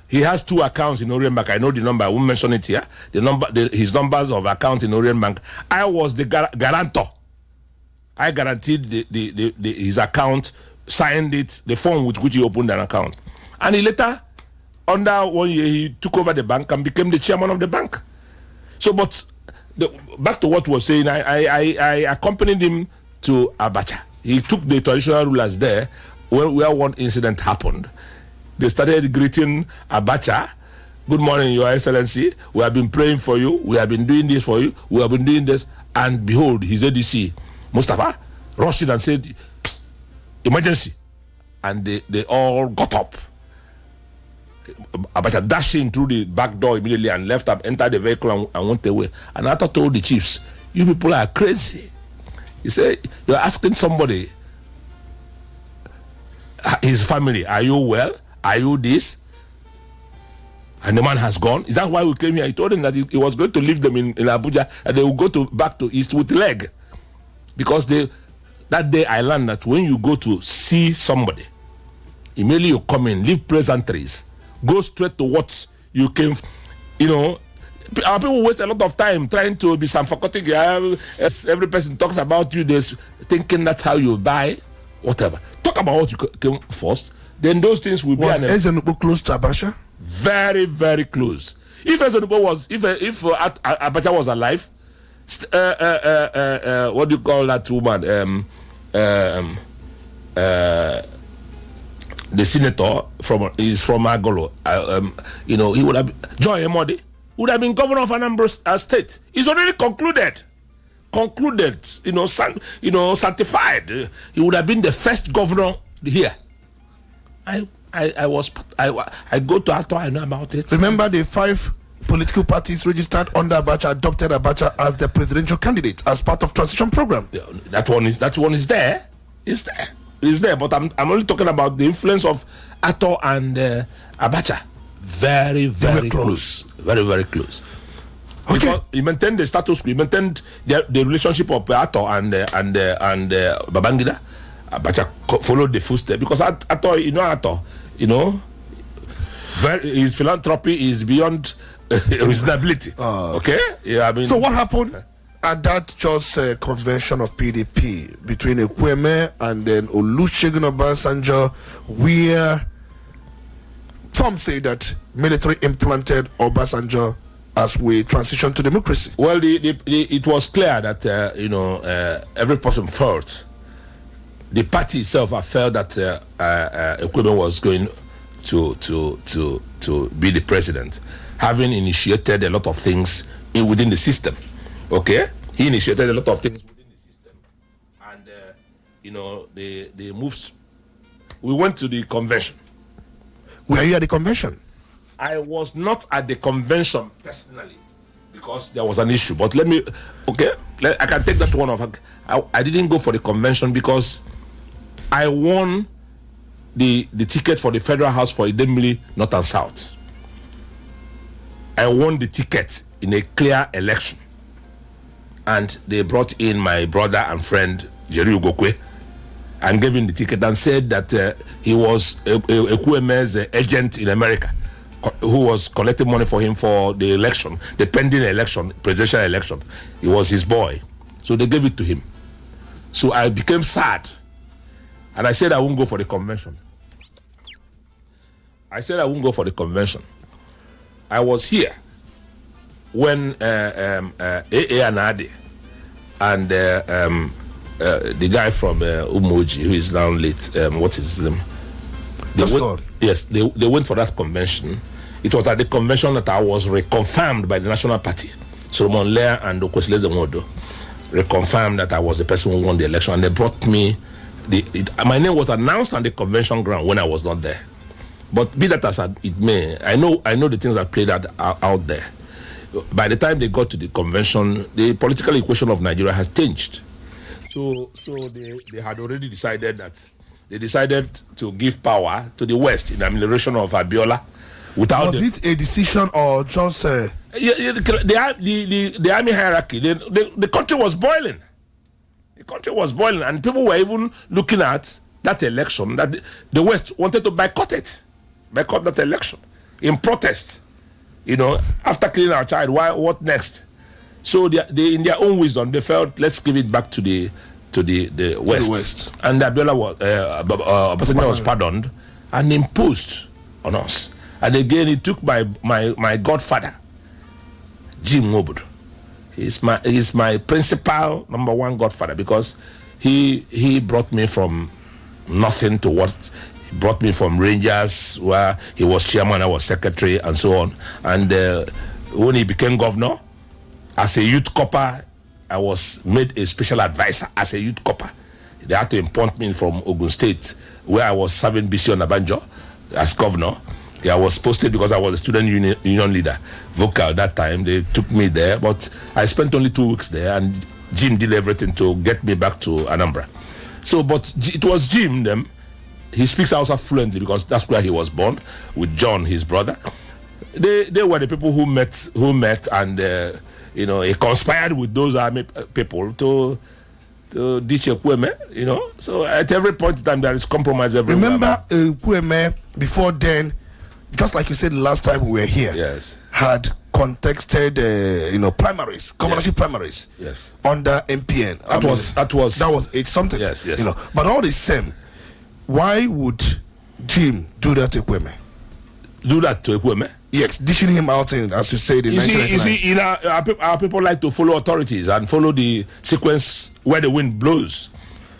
he has 2 accounts in Orient Bank. I know the number. I won't mention it here. His numbers of accounts in Orient Bank. I was the guarantor. I guaranteed his account, signed it, the form with which he opened an account. And he later, under 1 year, he took over the bank and became the chairman of the bank. So, but back to what we was saying, I accompanied him to Abacha. He took the traditional rulers there where one incident happened. They started greeting Abacha. Good morning, Your Excellency. We have been praying for you. We have been doing this for you. We have been doing this. And behold, his ADC, Mustafa, rushed in and said, emergency. And they all got up. Abacha dashed in through the back door immediately and left up, entered the vehicle and went away. And I told the chiefs, you people are crazy. He said, you're asking somebody, his family, are you well? Are you this? And the man has gone. Is that why we came here? He told them that he was going to leave them in Abuja and they will go back to East with leg. Because that day I learned that when you go to see somebody, immediately you come in, leave pleasantries, go straight to what you came, our people waste a lot of time trying to be sympathetic. As every person talks about you, they're thinking that's how you buy, whatever. Talk about what you came first, then those things will be. Was Ezenubo close to Abacha? Very, very close. If Ezenubo was, if Abacha was alive, what do you call that woman? The senator is from Agolo. He would have Joy Emodi would have been governor of Anambra State. It's already concluded, sanctified. He would have been the first governor here. I go to Ato, I know about it. Remember the 5 political parties registered under Abacha adopted Abacha as the presidential candidate as part of transition program. That one is there. It's there, but I'm only talking about the influence of Ato and Abacha. Very, very close. Very, very close. Okay. Because he maintained the status quo. He maintained the relationship of Ato and Babangida. Abacha followed the footsteps because Ato, his philanthropy is beyond reasonability. Okay. Yeah. So what happened at that just convention of PDP between Ekweme and then Olusegun Obasanjo, where some say that military implanted Obasanjo as we transition to democracy? Well, it was clear that every person felt, the party itself felt that Ekweme was going to be the president, having initiated a lot of things within the system. Okay, he initiated a lot of things within the system, and the moves. We went to the convention. Were you at the convention? I was not at the convention personally because there was an issue. But I can take that one off. I didn't go for the convention because I won the ticket for the Federal House for Idemili North and South. I won the ticket in a clear election. And they brought in my brother and friend, Jerry Ugokwe, and gave him the ticket and said that he was Ekweme's agent in America who was collecting money for him for the election, the pending election, presidential election. He was his boy. So they gave it to him. So I became sad. And I said I won't go for the convention. I was here when A.A. and Adi and the guy from Umoji, who is now late, what is his name? They went for that convention. It was at the convention that I was reconfirmed by the National Party. Solomon Lea and Okwesile Zemodo reconfirmed that I was the person who won the election, and they brought me. My name was announced on the convention ground when I was not there. But be that as it may, I know the things that played out there. By the time they got to the convention, the political equation of Nigeria has changed. So they had already decided that they decided to give power to the West in amelioration of Abiola. Was it a decision or just the army hierarchy? The country was boiling. The country was boiling, and people were even looking at that election that the West wanted to boycott that election in protest. After killing our child, what next? So they in their own wisdom, they felt, let's give it back to the West. And Abiola Obasanjo was pardoned and imposed on us. And again, he took my godfather, Jim Mobudu. He's my principal number one godfather because he brought me from nothing to what. He brought me from Rangers, where he was chairman, I was secretary, and so on. And when he became governor, as a youth copper, I was made a special advisor as a youth copper. They had to import me from Ogun State, where I was serving Bisi Onabanjo as governor. I was posted because I was a student union leader, vocal that time. They took me there, but I spent only 2 weeks there, and Jim did everything to get me back to Anambra. So, but it was Jim. He speaks Hausa fluently because that's where he was born, with John, his brother. They were the people who met, and he conspired with those army people to ditch Kweme, So at every point in time, there is compromise everywhere. Remember, Kweme, before then, just like you said last time we were here, yes, had contested, primaries, governorship primaries, yes, under MPN. That was it's something, yes. But all the same, why would Jim do that to Kweme? Do that to Kweme? Yes, dishing him out in, as you said, in 1999. Our people like to follow authorities and follow the sequence where the wind blows.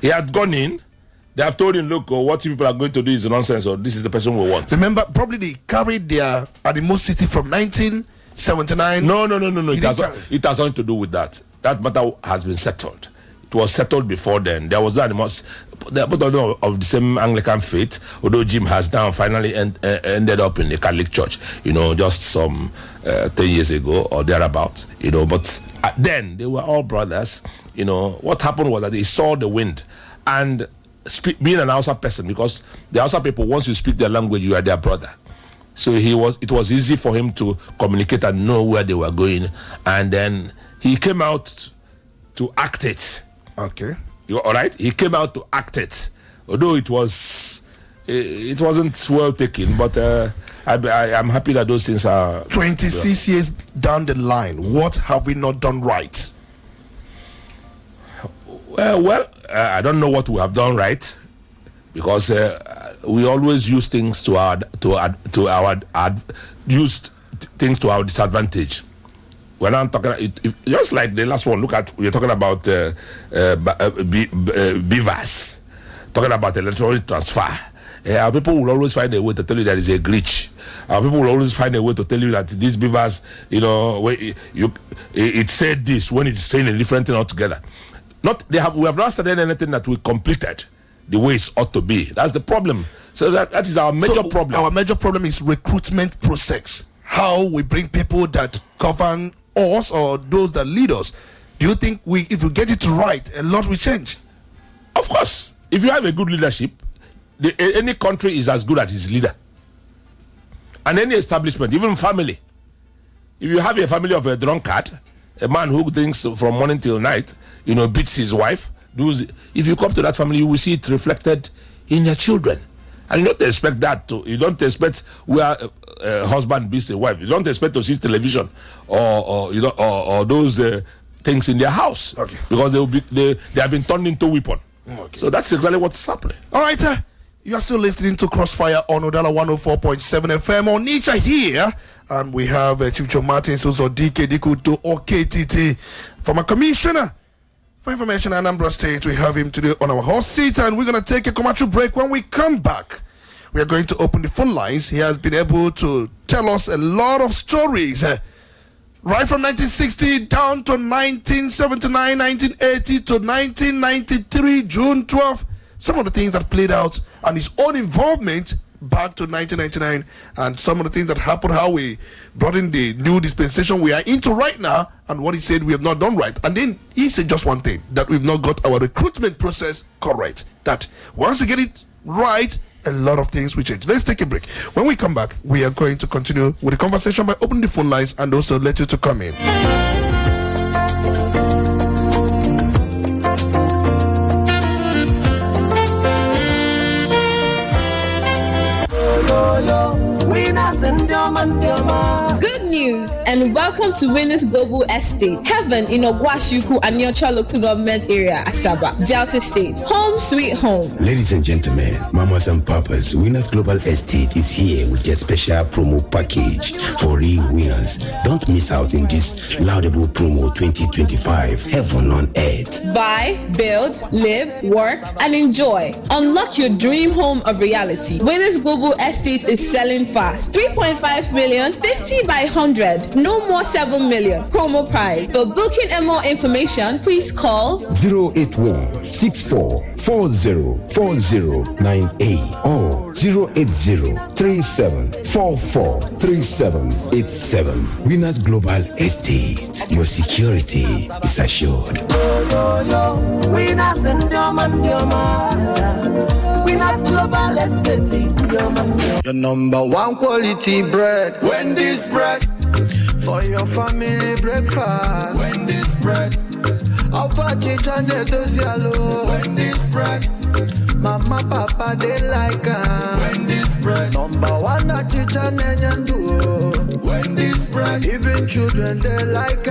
He had gone in. They have told him, look, what you people are going to do is nonsense, or this is the person we want. Remember, probably they carried their animosity from 1979. No. It has nothing to do with that. That matter has been settled. It was settled before then. There was no animosity. They're both of the same Anglican faith, although Jim has now finally ended up in the Catholic Church, just some 10 years ago or thereabouts, But then they were all brothers. What happened was that he saw the wind, and being an Hausa person, because the Hausa people, once you speak their language, you are their brother. So it was easy for him to communicate and know where they were going, and then he came out to act it. Okay. You all right? He came out to act it, although it wasn't well taken. But I'm happy that those things are 26 years down the line. What have we not done right? Well, I don't know what we have done right, because we always use things to our disadvantage. When I'm talking, just like the last one, we're talking about beavers, talking about electronic transfer. Our people will always find a way to tell you there is a glitch. Our people will always find a way to tell you that these beavers, it said this when it's saying a different thing altogether. We have not started anything that we completed the way it ought to be. That's the problem. So that is our major problem. Our major problem is recruitment process. How we bring people that govern us or those that lead us. Do you think if we get it right, a lot will change? Of course. If you have a good leadership, any country is as good as its leader. And any establishment, even family. If you have a family of a drunkard, a man who drinks from morning till night, beats his wife, if you come to that family, you will see it reflected in your children. And you don't expect you don't expect where a husband beats a wife. You don't expect to see television or those things in their house. Okay. Because they have been turned into weapon. Okay. So that's exactly what's happening. All right, you are still listening to Crossfire on Udala 104.7 FM Onitsha here, and we have Chief Joe Martins, who's DK Dikuto OKTT, former commissioner for information in Anambra State. We have him today on our hot seat, and we're going to take a commercial break. When we come back, we are going to open the phone lines. He has been able to tell us a lot of stories, right from 1960 down to 1979, 1980 to 1993, June 12th. Some of the things that played out and his own involvement back to 1999, and some of the things that happened, how we brought in the new dispensation we are into right now, and what he said we have not done right. And then he said just one thing, that we've not got our recruitment process correct. That once we get it right, a lot of things will change. Let's take a break. When we come back, we are going to continue with the conversation by opening the phone lines and also let you to come in. Good news and welcome to Winners Global Estate, Heaven in Ogwashuku and Nyocha local government area, Asaba, Delta State. Home sweet home. Ladies and gentlemen, mamas and papas, Winners Global Estate is here with a special promo package for real winners. Don't miss out in this laudable promo 2025, Heaven on Earth. Buy, build, live, work, and enjoy. Unlock your dream home of reality. Winners Global Estate is selling fast. 3.5 million, 50 by 100 100. No more 7 million. Promo price. For booking and more information, please call 081 64 40 4098 or 080 37 44 3787. Winners Global Estate. Your security is assured. Winners and Winners Global Estate. Your number one quality bread. Wendy's bread. For your family breakfast. Wendy's bread. Wendy's bread. Mama, papa, they like Wendy's bread. Number one at kitchen and Wendy's bread. Even children, they like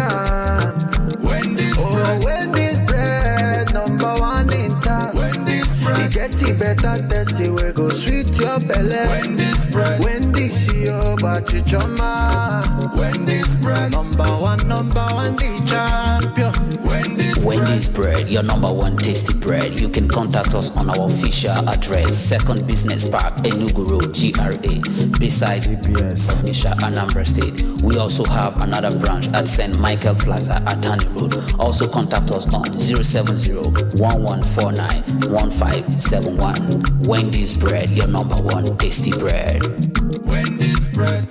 Wendy's bread. Wendy's bread. Number one in town. Wendy's bread. You get it better, tasty, we go sweet your belly. Wendy's bread. Wendy's your bachichoma. Wendy's bread. Number one, the champion. Wendy's bread, your number one tasty bread. You can contact us on our official address, Second Business Park, Enugu Road, GRA, beside CPS, Onitsha, Anambra State. We also have another branch at St. Michael Plaza, Atani Road. Also contact us on 070-1149-1571. Wendy's bread, your number one tasty bread. Wendy's bread.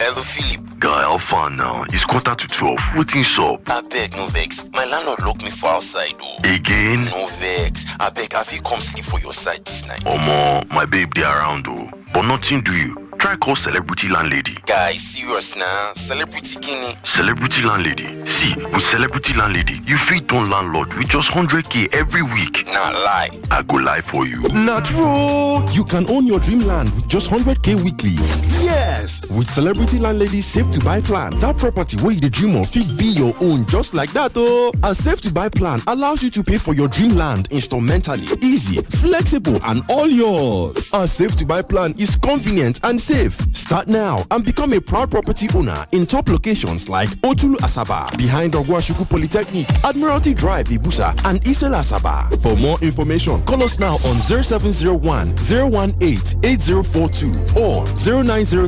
Hello, Philip. Guy, how far now? It's 11:45. Waiting shop. I beg, no vex. My landlord locked me for outside, though. Again? No vex. I beg, have you come sleep for your side this night? Omo, my babe, they around, though. But nothing do you. Try call celebrity landlady. Guy, serious now. Celebrity kini. Celebrity landlady. See, with celebrity landlady, you feed on landlord with just 100k every week. Nah, lie. I go lie for you. Not true. You can own your dream land with just 100k weekly. Yes, with Celebrity Landlady Save to Buy plan, that property where you dream of fit be your own just like that. Oh, a Save to Buy plan allows you to pay for your dream land instrumentally, easy, flexible, and all yours. A Save to Buy plan is convenient and safe. Start now and become a proud property owner in top locations like Otulu Asaba, behind Ogwashuku Polytechnic, Admiralty Drive, Ibusa, and Isela Asaba. For more information, call us now on 0701 018 8042 or 0903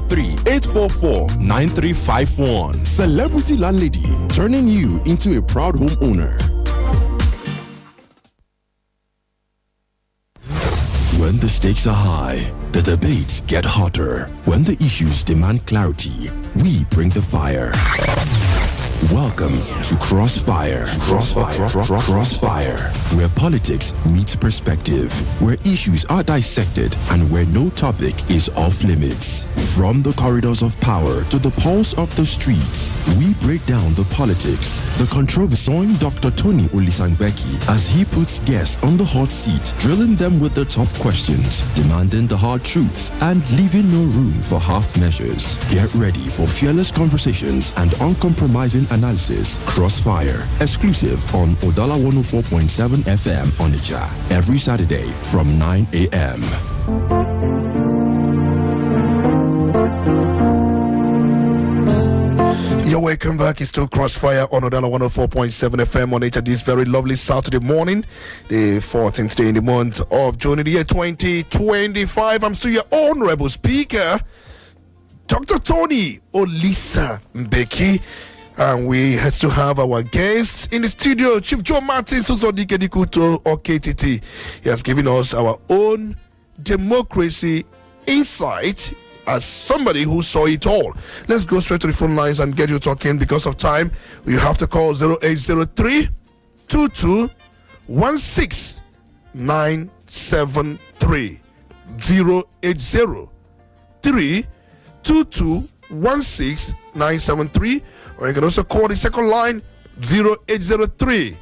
844 9351. Celebrity Landlady, turning you into a proud homeowner. When the stakes are high, the debates get hotter. When the issues demand clarity, we bring the fire. Welcome to Crossfire. Crossfire, where politics meets perspective, where issues are dissected, and where no topic is off limits. From the corridors of power to the pulse of the streets, we break down the politics, the controversy. Join Dr. Tony Olisa Mbeki as he puts guests on the hot seat, drilling them with the tough questions, demanding the hard truths, and leaving no room for half measures. Get ready for fearless conversations and uncompromising analysis. Crossfire, exclusive on Udala 104.7 FM Onitsha, every Saturday from 9 a.m. You're welcome back. It's still Crossfire on Udala 104.7 FM Onitsha this very lovely Saturday morning, the 14th day in the month of June in the year 2025. I'm still your honorable speaker, Dr. Tony Olisa Mbeki. And we have to have our guests in the studio, Chief Joe Martin Susodikedikuto or KTT. He has given us our own democracy insight as somebody who saw it all. Let's go straight to the phone lines and get you talking. Because of time, we have to call 0803 2216 973 0803 2216 973, or you can also call the second line 0803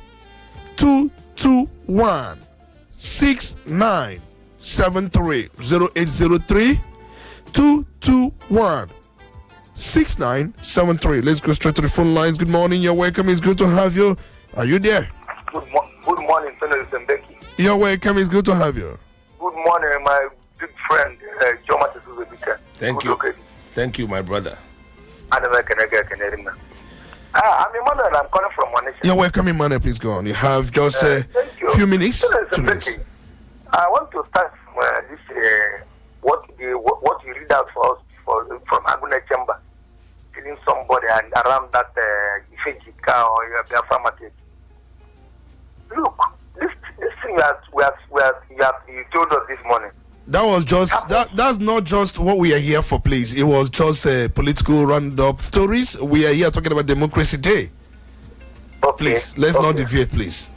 221 6973 0803 221 6973. Let's go straight to the phone lines. Good morning, you're welcome. It's good to have you. Are you there? Good morning, Olisa Mbeki. You're welcome. It's good to have you. Good morning, my big friend, Joe Martin. Thank you. Thank you, my brother. I'm Emmanuel. I'm calling from Onitsha. You're welcome, Emmanuel. Please go on. You have just a few minutes. 2 minutes. I want to start from this, what you read out for us around that Ifejika or Biafra market. Look, this thing that you told us this morning. That was just that's not just what we are here for, please. It was just political roundup stories. We are here talking about Democracy Day. Okay. Please, let's not deviate, please.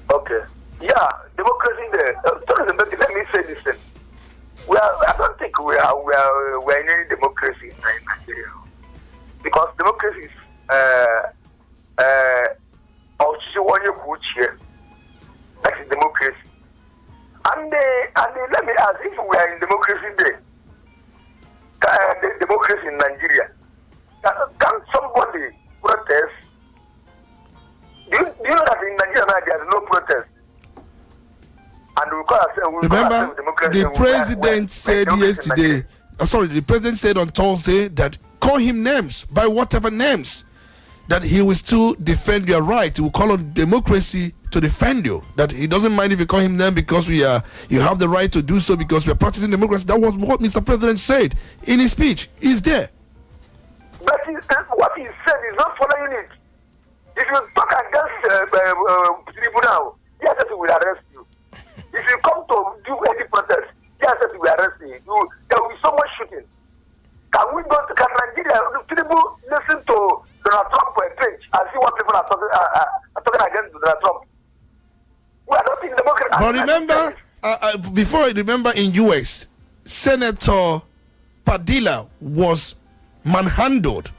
Okay. Yeah, Democracy Day. Let me say this thing. I don't think we are in any democracy in Nigeria, because democracy is that is democracy. And let me ask, if we are in Democracy Day, democracy in Nigeria, can somebody protest? Do you know that in Nigeria now there is no protest? And remember, the president said yesterday, the president said on Thursday that call him names, by whatever names, that he will still defend your right. He will call on democracy to defend you. That he doesn't mind if you call him name because you have the right to do so because we are practicing democracy. That was what Mr. President said in his speech. He's there. But what he said is not following it. If you talk against people now, yes, we will arrest you. If you come to do any protest, yes, we will arrest you. There will be so much shooting. Can Nigeria people listen to Donald Trump for a page and see what people are talking against Donald Trump? We are not in democracy. But remember, before I remember in US, Senator Padilla was manhandled.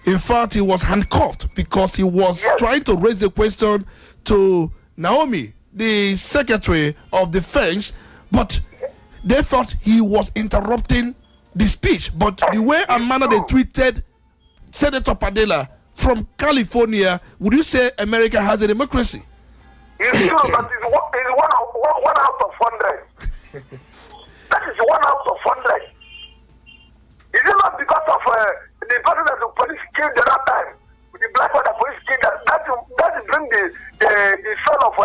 In fact, he was handcuffed because he was trying to raise a question to Naomi, the Secretary of Defense, but they thought he was interrupting the speech. But the way and manner they treated Senator Padilla from California, would you say America has a democracy? It's true, but it's one out of 100. That is 1 out of 100. Is it not because of the person that the police killed the other time? The black one that police killed that bring the son of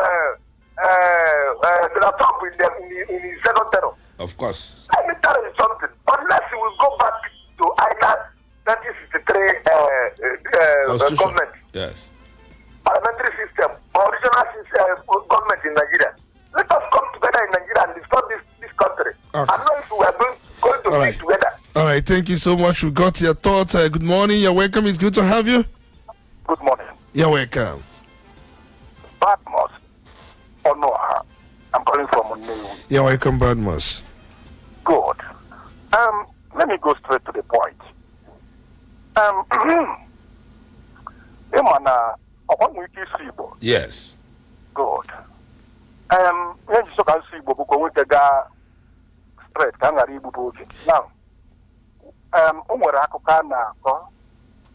Donald Trump in his second term. Of course. Let me tell you something. Unless we will go back to either 1963 government, yes, parliamentary system, or regional system, government in Nigeria. Let us come together in Nigeria and discuss this country. Okay. Unless we are going to be together. All right, thank you so much. We got your thoughts. Good morning. You're welcome. It's good to have you. Good morning. You're welcome. Badmos. Onoha. I'm calling from Onewu. You're welcome, Badmos. Good. Let me go straight to the point. Yes. Good. Now, umwere akụkọ na-akọ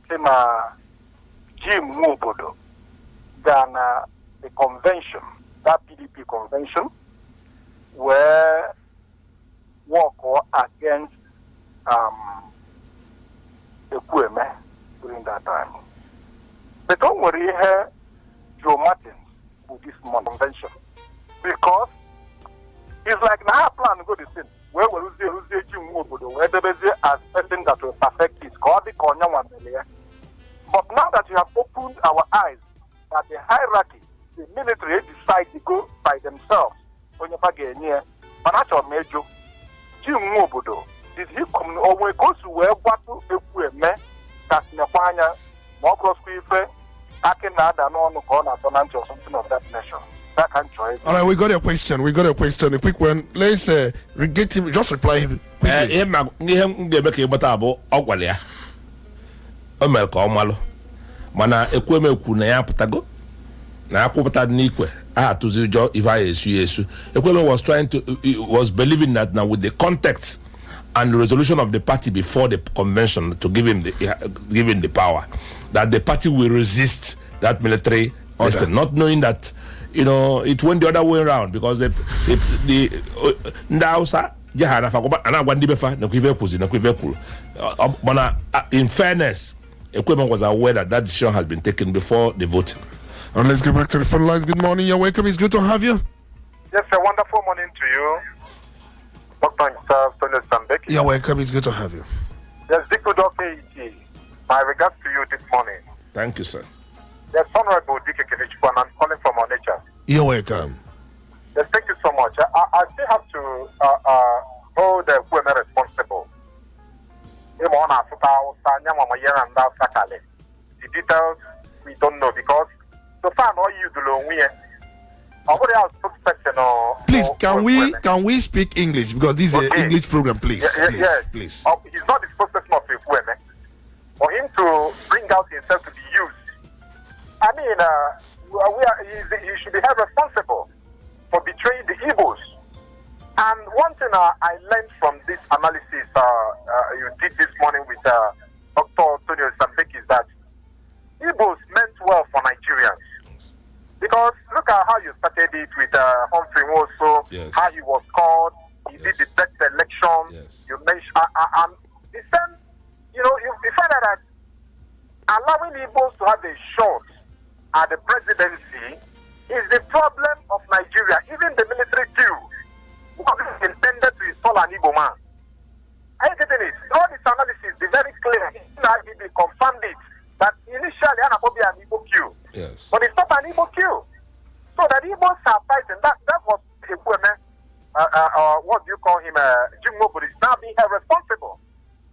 sị na Jim Nwobodo gaa na the convention, that PDP convention, where walk against Ekwueme during that time. But don't worry here, Joe Martins with this convention, because it's like now plan to go to sin. Where will you see Jim Nwobodo? Where there is as person that will perfect it. But now that you have opened our eyes that the hierarchy, the military decide to go by themselves. When you get near, but that's your major. Jim Nwobodo, did he come over? Goes to where what to Ekwueme? That's Napanya, more cross-quiver, Akinada, no corner, or something of that nation. That can choice. All right, we got your question. A quick one. Let's get him. Just reply him. Mana Ekwueme ekwu na ya pụtago na akwụpụta n'ikwe atụzi ụjọ if I esu Ekwueme was believing that now with the context and the resolution of the party before the convention to give him the power, that the party will resist that military order, not knowing that it went the other way around, because the Ndausa jahana fagoba anagwa ndibefa na kuive kuzi na kuive kulu. In fairness, Ekwueme was aware that decision has been taken before the voting. And let's get back to the phone lines. Good morning. You're welcome. It's good to have you. Yes, a wonderful morning to you. Dr. Olisa Mbeki. You're welcome. It's good to have you. Yes, Dikudo KET. My regards to you this morning. Thank you, sir. Yes, Honorable Dike Kenichukwu, and I'm calling from Onitsha. You're welcome. Yes, thank you so much. I still have to hold the women responsible. The details we don't know because so far all you do Please, can we speak English because this is an English program, please. Yes. Please. He's not the spokesperson of the women. For him to bring out himself to be used, I mean, he should be held responsible for betraying the Igbos. And one thing I learned from this analysis you did this morning with Dr. Olisa Mbeki is that Igbos meant well for Nigerians. Because look at how you started it with Humphrey Nwosu, how he was called, he did the best election, you mentioned, and the same, you find out that allowing Igbos to have a shot at the presidency is the problem of Nigeria. Even the military coup was intended to install an Igbo man. Are you getting it? All this analysis is very clear. They confirmed it that initially Anabobi an Igbo coup. Yes. But it's not an Igbo coup. So that Igbos are fighting. That was a woman, what do you call him, Jim Nobody is now being held responsible.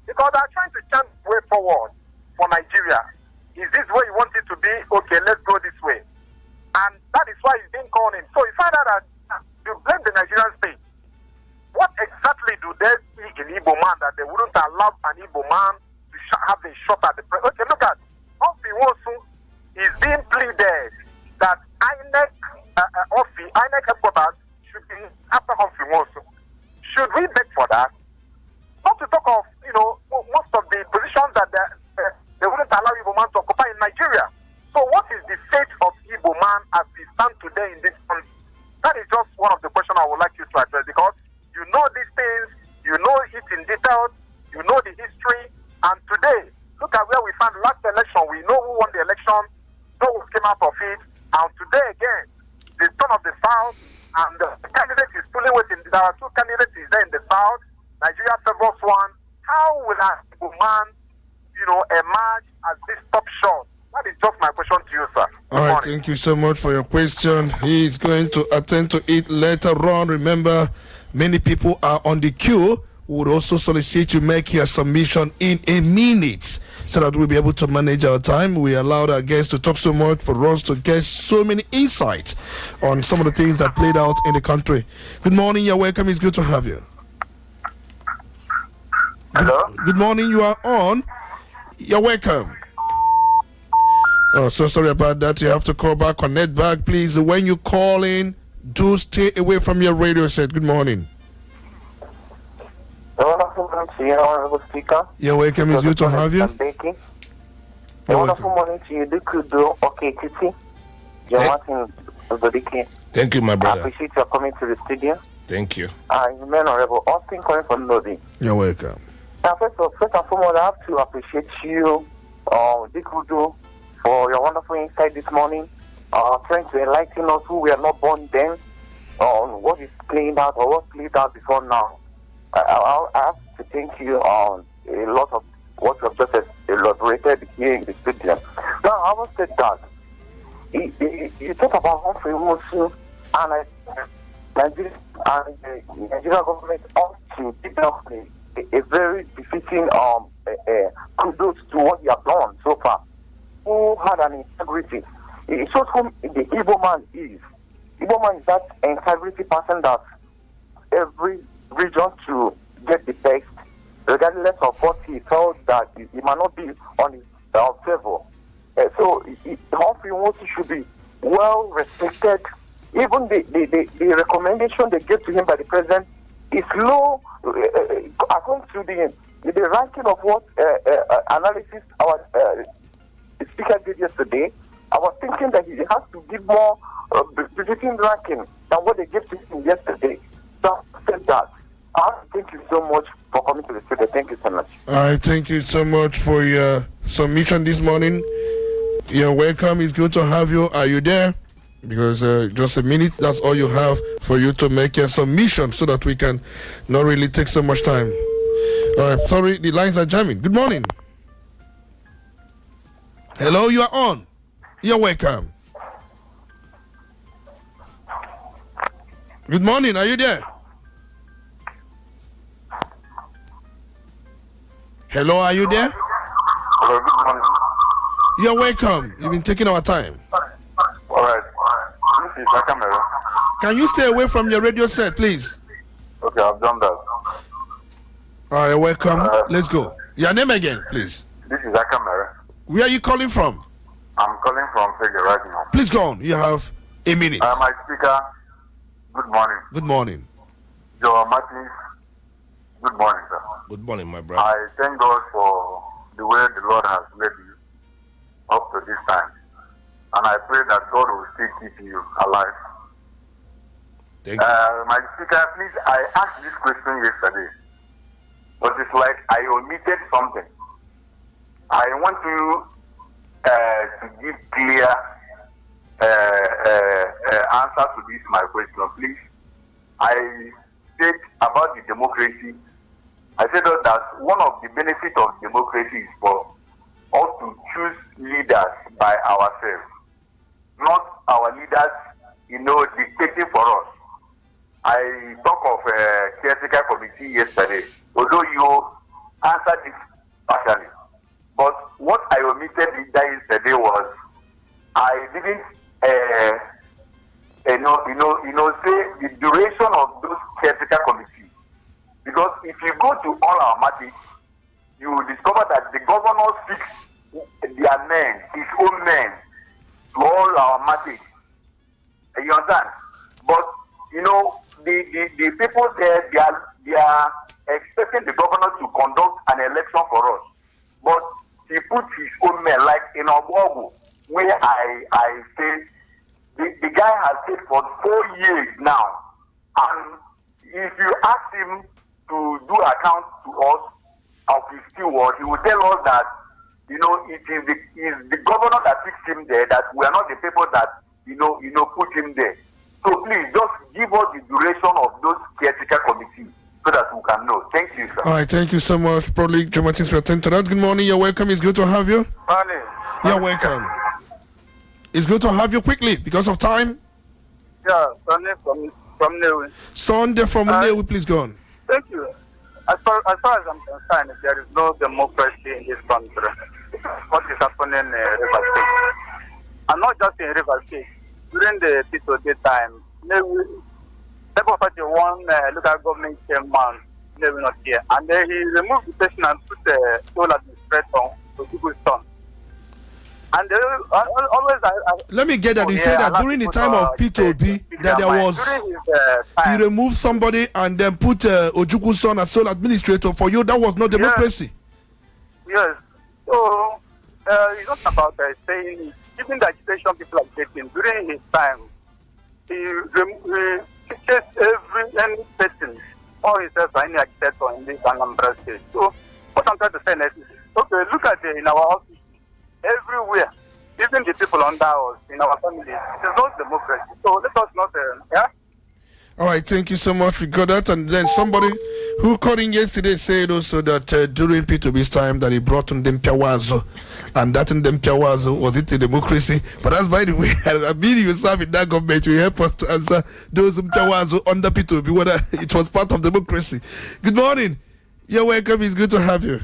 Because they're trying to chant the way forward for Nigeria. Is this where you want it to be? Okay, let's go this way. And that is why he's being called in. So you find out that you blame the Nigerian state. What exactly do they see in Igbo man that they wouldn't allow an Igbo man to have a shot at the president? Okay, look at Humphrey Nwosu is being pleaded that INEC headquarters should be after Humphrey Nwosu. Should we beg for that? Not to talk of, most of the positions that they wouldn't allow Igbo man to occupy in Nigeria. So what is the fate of Igbo man as we stand today in this country? That is just one of the questions I would like you to address because you know these things, you know it in detail, you know the history, and today, look at where we found the last election. We know who won the election, know who came out of it, and today again, the turn of the South, and the candidate is pulling with him. There are two candidates there in the South. Nigeria favors one. How will a Igbo man, emerge as this top shot? That is just my question to you, sir. All right, thank you so much for your question. He is going to attend to it later on. Remember, many people are on the queue. We would also solicit you make your submission in a minute so that we'll be able to manage our time. We allowed our guests to talk so much for us to get so many insights on some of the things that played out in the country. Good morning, you're welcome. It's good to have you. Hello? Good morning, you are on. You're welcome. Oh, so sorry about that. You have to call back, connect back. Please, when you call in, do stay away from your radio set. Good morning. Honorable Speaker. You're welcome. It's good to have you. Mbeki. Wonderful morning to you. Okay, Titi. You're Martin Zodiki. Thank you, my brother. I appreciate your coming to the studio. Thank you. I'm Honorable Austin calling from Lodi. You're welcome. Now, first and foremost, I have to appreciate you, Dikudu, for your wonderful insight this morning, trying to enlighten us who we are not born then on what is playing out or what played out before now. I have to thank you on a lot of what you have just elaborated here in the studio. Now, I will say that you talk about Humphrey Nwosu and Nigeria and the Nigerian government ought to give a very befitting kudos to what you have done so far. Who had an integrity. It shows who the Igbo man is. Igbo man is that integrity person that every region to get the best, regardless of what he felt that he might not be on his favor. So Humphrey Nwosu should be well respected. Even the recommendation they gave to him by the president is low according to the ranking of what analysis our the speaker did yesterday. I was thinking that he has to give more befitting ranking than what they gave to him yesterday. So I said that. Thank you so much for coming to the studio. Thank you so much. All right, thank you so much for your submission this morning. You're welcome. It's good to have you. Are you there? Because just a minute, that's all you have for you to make your submission so that we can not really take so much time. All right, sorry, the lines are jamming. Good morning. Hello, you are on. You're welcome. Good morning. Are you there? Hello, are you there? Hello, good morning. You're welcome. You've been taking our time. All right. This is Akamera. Can you stay away from your radio set, please? Okay, I've done that. All right, welcome. Let's go. Your name again, please. This is Akamera. Where are you calling from? I'm calling from Fege right now. Please go on. You have a minute. My speaker, good morning. Good morning. Joe Martins, good morning, sir. Good morning, my brother. I thank God for the way the Lord has led you up to this time. And I pray that God will still keep you alive. Thank you. My speaker, please, I asked this question yesterday. But it's like I omitted something. I want you to give clear answer to this, my question, please. I said about the democracy. I said that one of the benefits of democracy is for us to choose leaders by ourselves, not our leaders, dictating for us. I talked of a caretaker committee yesterday, although you answered it partially. But what I omitted yesterday was I didn't, say the duration of those caretaker committees. Because if you go to all our matters, you will discover that the governor speaks their men, his own men, to all our matters. You understand? But the people there, they are expecting the governor to conduct an election for us. But he put his own men, like in Obogo, where I stayed. The guy has stayed for 4 years now. And if you ask him to do account to us of his steward, he will tell us that, it is the governor that fixed him there, that we are not the people that, put him there. So please, just give us the duration of those caretaker committees so that we can know. Thank you, sir. All right, thank you so much. Probably Joe Martins will attend to that. Good morning. You're welcome. It's good to have you. Morning. You're welcome. It's good to have you quickly because of time. Yeah, Sunday from Newe. Sunday from Newe, please go on. Thank you. As far as I'm concerned, there is no democracy in this country. What is happening in River State? And not just in River State. During the P2D time, Labour Party won local government chairman, Newe not here. And then he removed the person and put the solar administrator to people's son. And always, let me get that. You said that during the time of P2B, that there was he removed somebody and then put Ojuku's son as sole administrator. For you, that was not democracy. Yes. So it's not about saying even the agitation people are getting during his time. He teaches any person or himself any agitator in this Anambra State. So what I'm trying to say is, okay, look at in our office. Everywhere, even the people under us, in our family, there's no democracy. So let us not, All right, thank you so much. We got that. And then somebody who called in yesterday said also that during P2B's time that he brought in Ndempiawazo, and that in Ndempiawazo was it a democracy? But that's by the way, I mean you serve in that government to help us to answer those Ndempiawazo under P2B, whether it was part of democracy. Good morning. You're welcome. It's good to have you.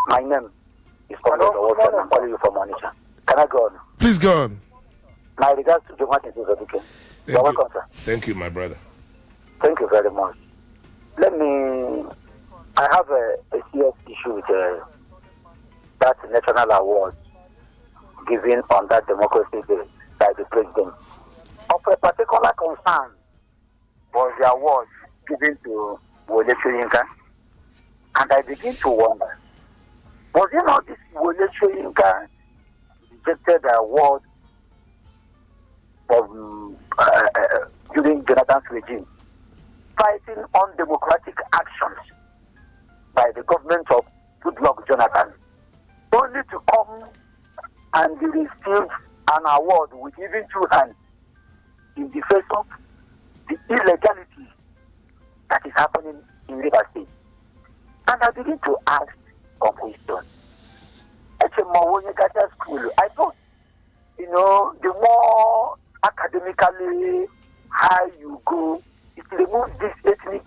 My name. I'm calling you from Onitsha. Can I go on? Please go on. My regards to Joe Martins. You're welcome, sir. Thank you, my brother. Thank you very much. I have a serious issue with that national award given on that Democracy Day by the president. Of a particular concern was the award given to Wole Soyinka. And I begin to wonder, was it not this Wole Soyinka rejected the award during Jonathan's regime, fighting undemocratic actions by the government of Goodluck Jonathan, only to come and be received an award with even two hands in the face of the illegality that is happening in River State. And I begin to ask a question. school. I thought, you know, the more academically high you go, it removes this ethnic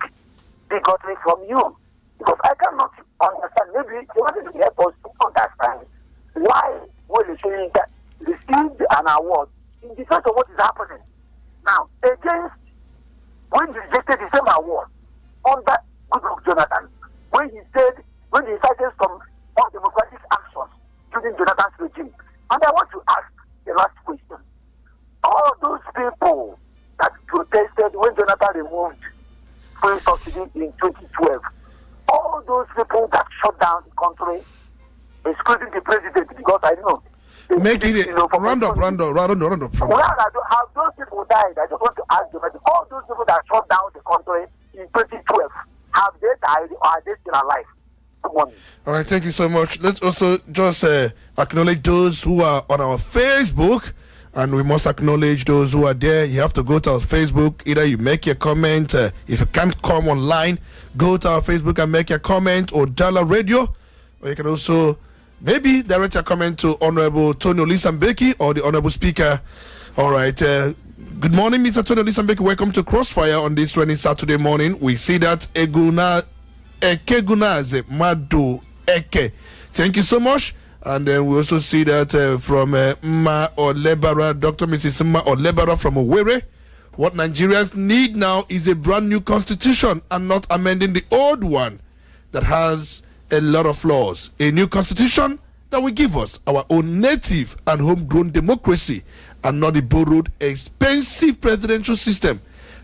bigotry from you. Because I cannot understand. Maybe they wanted to help us to understand why Wole Soyinka received an award in the sense of what is happening now against when he rejected the same award under Goodluck Jonathan, when he cited some undemocratic actions during Jonathan's regime. And I want to ask the last question. All those people that protested when Jonathan removed fuel subsidy in 2012, all those people that shut down the country, excluding the president, because I know. Make it round up. Where have those people died? I just want to ask you, all those people that shut down the country in 2012, have they died or are they still alive? All right, thank you so much. Let's also just acknowledge those who are on our Facebook, and we must acknowledge those who are there. You have to go to our Facebook. Either you make your comment. If you can't come online, go to our Facebook and make your comment, or Udala Radio. Or you can also maybe direct your comment to Honorable Tony Olisa Mbeki or the Honorable Speaker. All right. Good morning, Mr. Tony Olisa Mbeki. Welcome to Crossfire on this rainy Saturday morning. We see that Ekegunaze Madu Eke. Thank you so much. And then we also see that from Ma Olebara, Dr. Mrs. Ma Olebara from Owerri. What Nigerians need now is a brand new constitution and not amending the old one that has a lot of flaws. A new constitution that will give us our own native and homegrown democracy and not the borrowed, expensive presidential system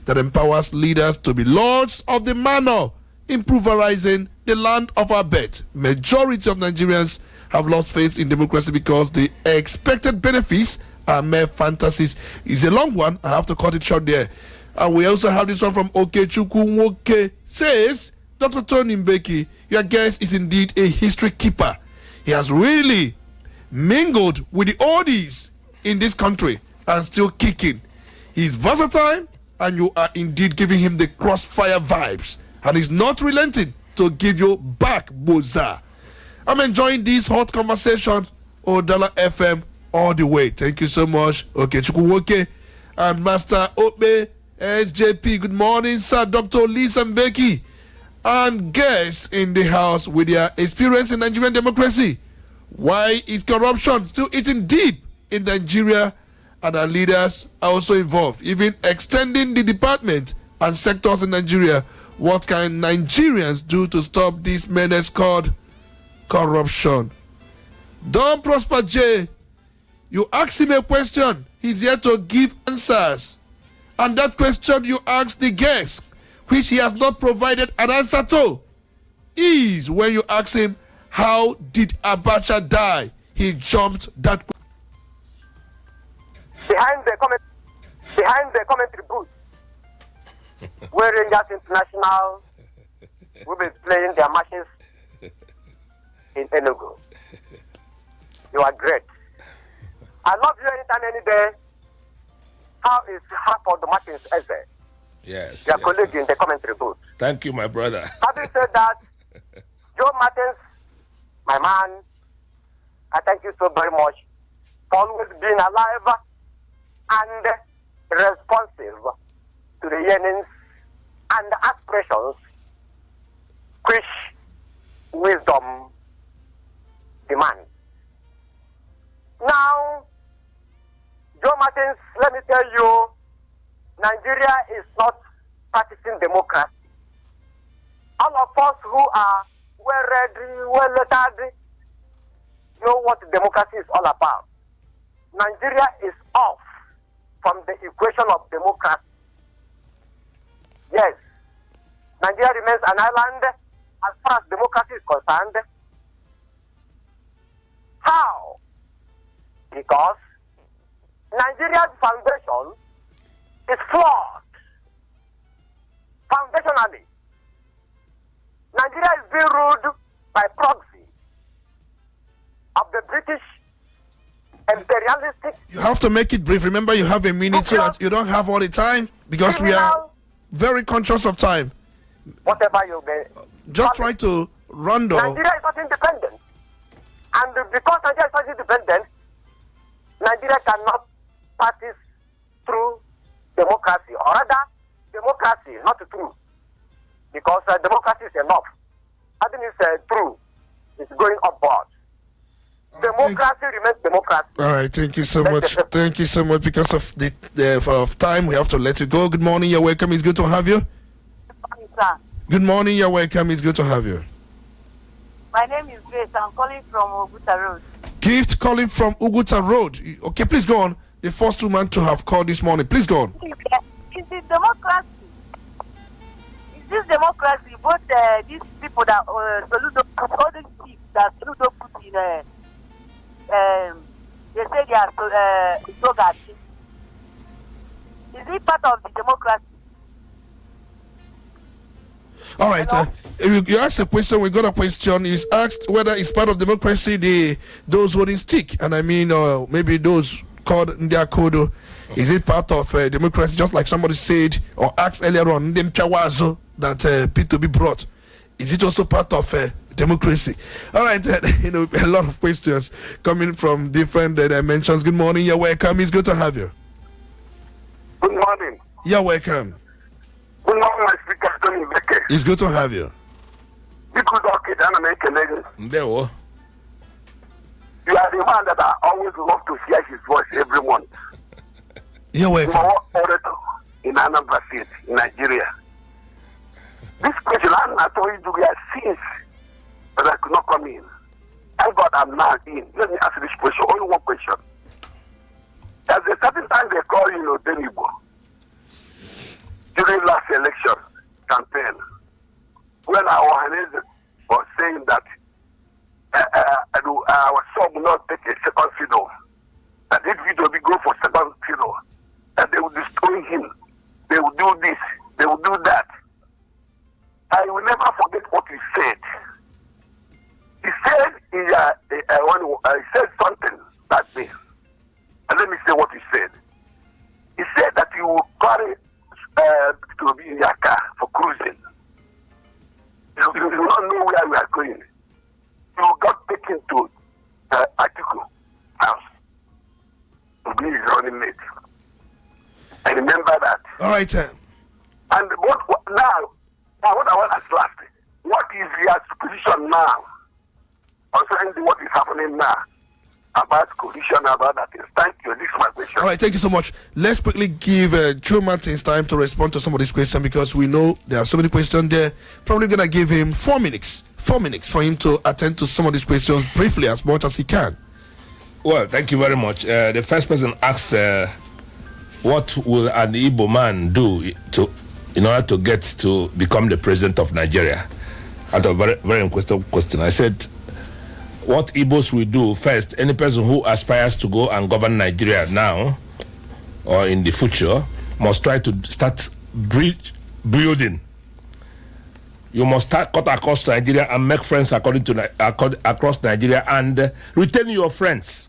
that empowers leaders to be lords of the manor, improvising the land of our birth. Majority of Nigerians have lost faith in democracy because the expected benefits are mere fantasies. It's a long one. I have to cut it short there. And we also have this one from Okechukwu Nwoke. Says, Dr. Tony Mbeki, your guest is indeed a history keeper. He has really mingled with the oldies in this country and still kicking. He's versatile, and you are indeed giving him the Crossfire vibes. And he's not relenting to give you back, Boza. I'm enjoying this hot conversation on Udala FM all the way. Thank you so much. Okay, Chukwuwoke and Master Ope SJP. Good morning, sir. Dr. Olisa Mbeki and guests in the house with their experience in Nigerian democracy. Why is corruption still eating deep in Nigeria, and our leaders are also involved, even extending the department and sectors in Nigeria? What can Nigerians do to stop this menace called corruption? Don Prosper J, you ask him a question, he's here to give answers. And that question you ask the guest, which he has not provided an answer to, is when you ask him, how did Abacha die? He jumped that. Behind the commentary booth, where Rangers International will be playing their matches in Enugu. You are great. I love you anytime, any day. How is Hartford the Martins Eze? Yes. Your colleague in the commentary booth. Thank you, my brother. Having said that, Joe Martins, my man, I thank you so very much for always being alive and responsive to the yearnings and aspirations which wisdom demands. Now, Joe Martins, let me tell you, Nigeria is not practicing democracy. All of us who are well-read, well-lettered, know what democracy is all about. Nigeria is off from the equation of democracy. Yes, Nigeria remains an island as far as democracy is concerned. How? Because Nigeria's foundation is flawed. Foundationally, Nigeria is being ruled by proxy of the British imperialistic. You have to make it brief. Remember, you have a minute so that you don't have all the time, because we are very conscious of time. Whatever you may. Just try to round up. Nigeria is not independent. And because Nigeria is not independent, Nigeria cannot practice through democracy, or rather, democracy, not true. Because democracy is enough. I think it's true. It's going upward. Democracy remains democracy. All right, thank you so much. Thank you so much. Because of of time, we have to let you go. Good morning, you're welcome. It's good to have you. Good morning, sir. Good morning, you're welcome. It's good to have you. My name is Grace. I'm calling from Uguta Road. Gift calling from Uguta Road. Okay, please go on. The first woman to have called this morning. Please go on. Is it democracy? Is this democracy? Both these people that Soludo, all these chiefs that Soludo put in, they say they are slogan. Is it part of the democracy? All right, you asked a question. We got a question. It's asked whether it's part of democracy. Those holding stick, and I mean, maybe those called Ndia Kodo. Is it part of democracy? Just like somebody said or asked earlier on, that P2B brought. Is it also part of democracy? All right, a lot of questions coming from different dimensions. Good morning. You're welcome. It's good to have you. Good morning. You're welcome. Good morning, my speaker, Olisa Mbeki. It's good to have you. You are the man that I always love to hear his voice every month. You're welcome. Orator in Anambra State, in Nigeria. This question, I told you to get since, but I could not come in. Thank God I'm now in. Let me ask this question, only one question. At a certain time they call you Denibo. During last election campaign, when our was saying that our son will not take a second fiddle, that if video will go for second fiddle, that they will destroy him, they will do this, they will do that. I will never forget what he said. He said he said something that day, and let me say what he said. He said that you will carry to be in your car for cruising. You do not know where we are going. You got taken to Atiku house to be his running mate. I remember that. All right. And what I want to ask last, what is your position now concerning what is happening now about coalition, about that? Thank you. This is my question. All right, thank you so much. Let's quickly give Joe Martins time to respond to some of these questions because we know there are so many questions there. Probably going to give him 4 minutes. 4 minutes for him to attend to some of these questions briefly as much as he can. Well, thank you very much. The first person asks, what will an Igbo man do in order to get to become the president of Nigeria? That's a very, very important question. I said, what Igbos will do first, any person who aspires to go and govern Nigeria now or in the future must try to start building. You must cut across Nigeria and make friends across Nigeria and retain your friends.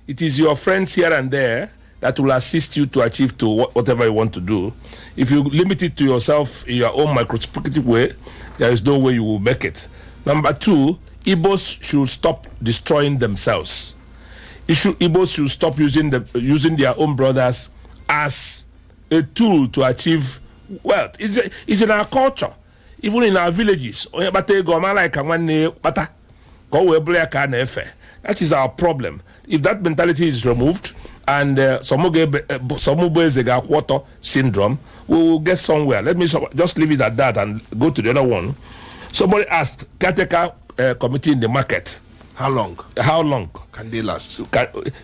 It is your friends here and there that will assist you to achieve whatever you want to do. If you limit it to yourself in your own microscopic way, there is no way you will make it. Number 2, Igbos should stop destroying themselves. Igbos should stop using their own brothers as a tool to achieve wealth. It's in our culture, even in our villages. That is our problem. If that mentality is removed and Samubezega syndrome, we will get somewhere. Let me just leave it at that and go to the other one. Somebody asked, caretaker committee in the market. How long? How long can they last?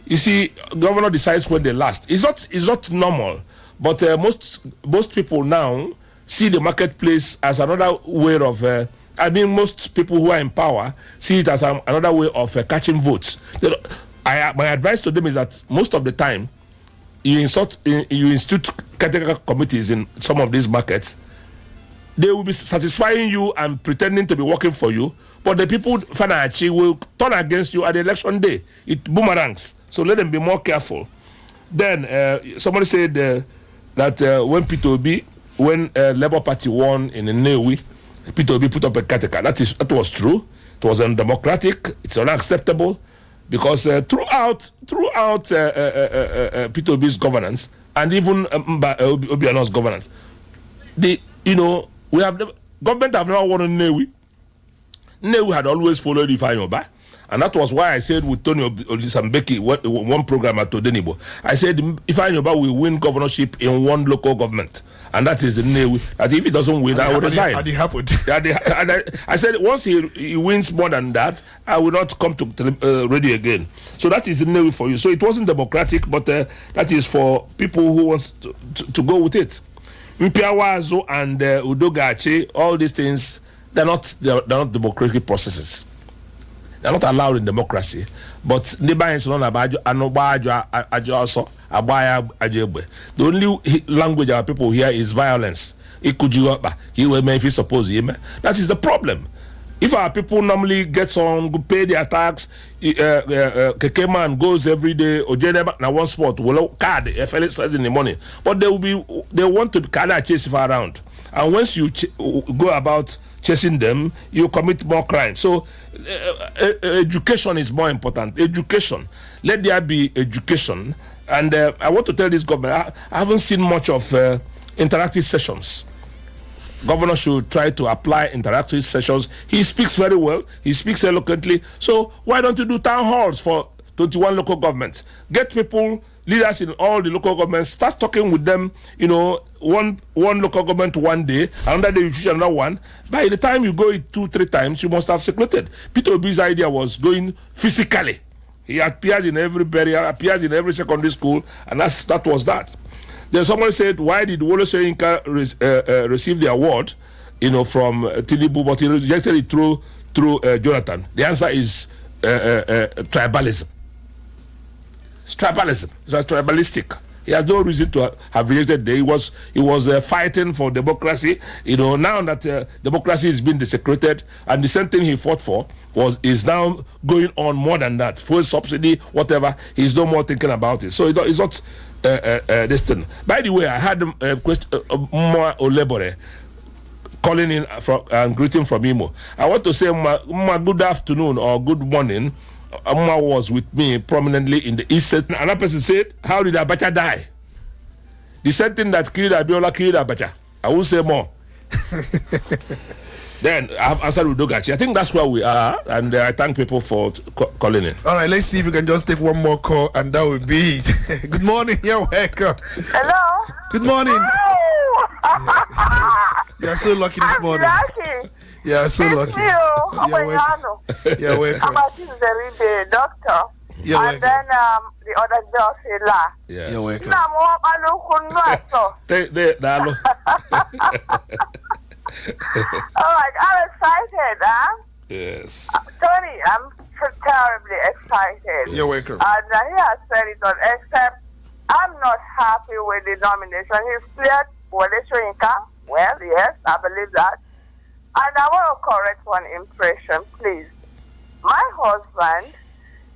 You see, governor decides when they last. It's not normal, but most people now see the marketplace as another way of. Most people who are in power see it as another way of catching votes. My advice to them is that most of the time, you institute caretaker committees in some of these markets. They will be satisfying you and pretending to be working for you, but the people financially will turn against you at the election day. It boomerangs. So let them be more careful. Then somebody said that when P2B, when Labour Party won in Nnewi, P2B put up a caretaker. That was true. It was undemocratic. It's unacceptable. because throughout Peter Obi's governance and even Obiano's governance, we have government have never won on Newi. Newi had always followed Ifeanyi Oba. And that was why I said with Tony Olisa Mbeki, one program at Todenibo, I said Ifeanyi Oba will win governorship in one local government. And that is the Newi. That if he doesn't win, I will resign. And it happened. I said once he wins more than that, I will not come to radio again. So that is the Newi for you. So it wasn't democratic, but that is for people who want to go with it. Mpiawazo and Udogachi, all these things, they're not democratic processes. They're not allowed in democracy. But the only language our people hear is violence. That is the problem. If our people normally get on, pay their tax, Kekeman goes every day, or now one spot, card, FLS says in the morning. But they want to kind chase around. And once you go about chasing them, you commit more crime. So education is more important. Education. Let there be education. And I want to tell this government, I haven't seen much of interactive sessions. Governor should try to apply interactive sessions. He speaks very well. He speaks eloquently. So why don't you do town halls for 21 local governments? Get people, leaders in all the local governments, start talking with them, one local government one day, another day you choose another one. By the time you go 2-3 times, you must have circulated. Peter Obi's idea was going physically. He appears in every burial, appears in every secondary school, and that was that. Then someone said, why did Wole Soyinka receive the award, from Tinubu, but he rejected it through Jonathan? The answer is tribalism. It's tribalism. It was tribalistic. He has no reason to have rejected it. He was fighting for democracy. Now that democracy is being desecrated, and the same thing he fought for is now going on more than that. Fuel subsidy, whatever. He's no more thinking about it. So it's not this thing. By the way, I had a question, more Olebore calling in and greeting from Imo. I want to say, good afternoon or good morning. Amma was with me prominently in the East. Another person said, how did Abacha die? The same thing that killed Abiola killed Abacha. I won't say more. Then I have answered Udogachi. I think that's where we are, and I thank people for calling in. All right, let's see if we can just take one more call, and that will be it. Good morning, you're welcome. Hello. Good morning. You're so lucky this morning. Yeah, so lucky. You're welcome. You're welcome. I'm the doctor. You're welcome. And then the other girl said, "La." Yes. You're welcome. All right, I'm excited, huh? Yes. Tony, I'm terribly excited. You're welcome. And he has said it all, except I'm not happy with the nomination. He's cleared Wole Soyinka. Well, yes, I believe that. And I want to correct one impression, please. My husband,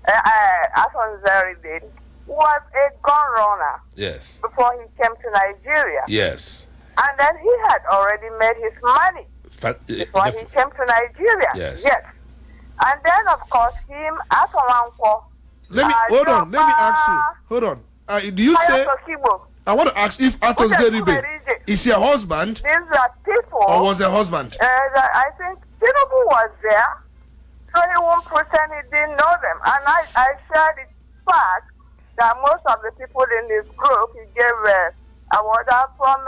Aton Zeridin, was a gun runner. Yes. Before he came to Nigeria. Yes. And then he had already made his money before he came to Nigeria. Yes. Yes. And then, of course, him, Atoranko. Let me ask you. Hold on. Do you say? I want to ask if Aton Zeribe is your husband? These are people. Or was her husband? I think Tinubu was there, so he won't pretend he didn't know them. And I shared the fact that most of the people in this group, he gave award from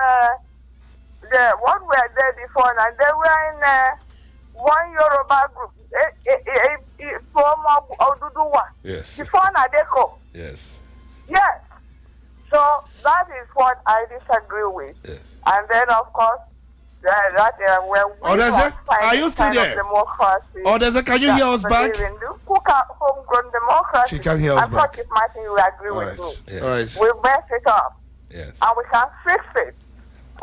what were there before, and they were in one Yoruba group, from Oduduwa. Yes. Before Nadeko. Yes. Yes. So that is what I disagree with. Yes. And then, of course, are you still there? Odessa, can you hear us back? Homegrown democracy. She can hear us back. If Martin will agree with me. Yes. All right. We mess it up. Yes. And we can fix it.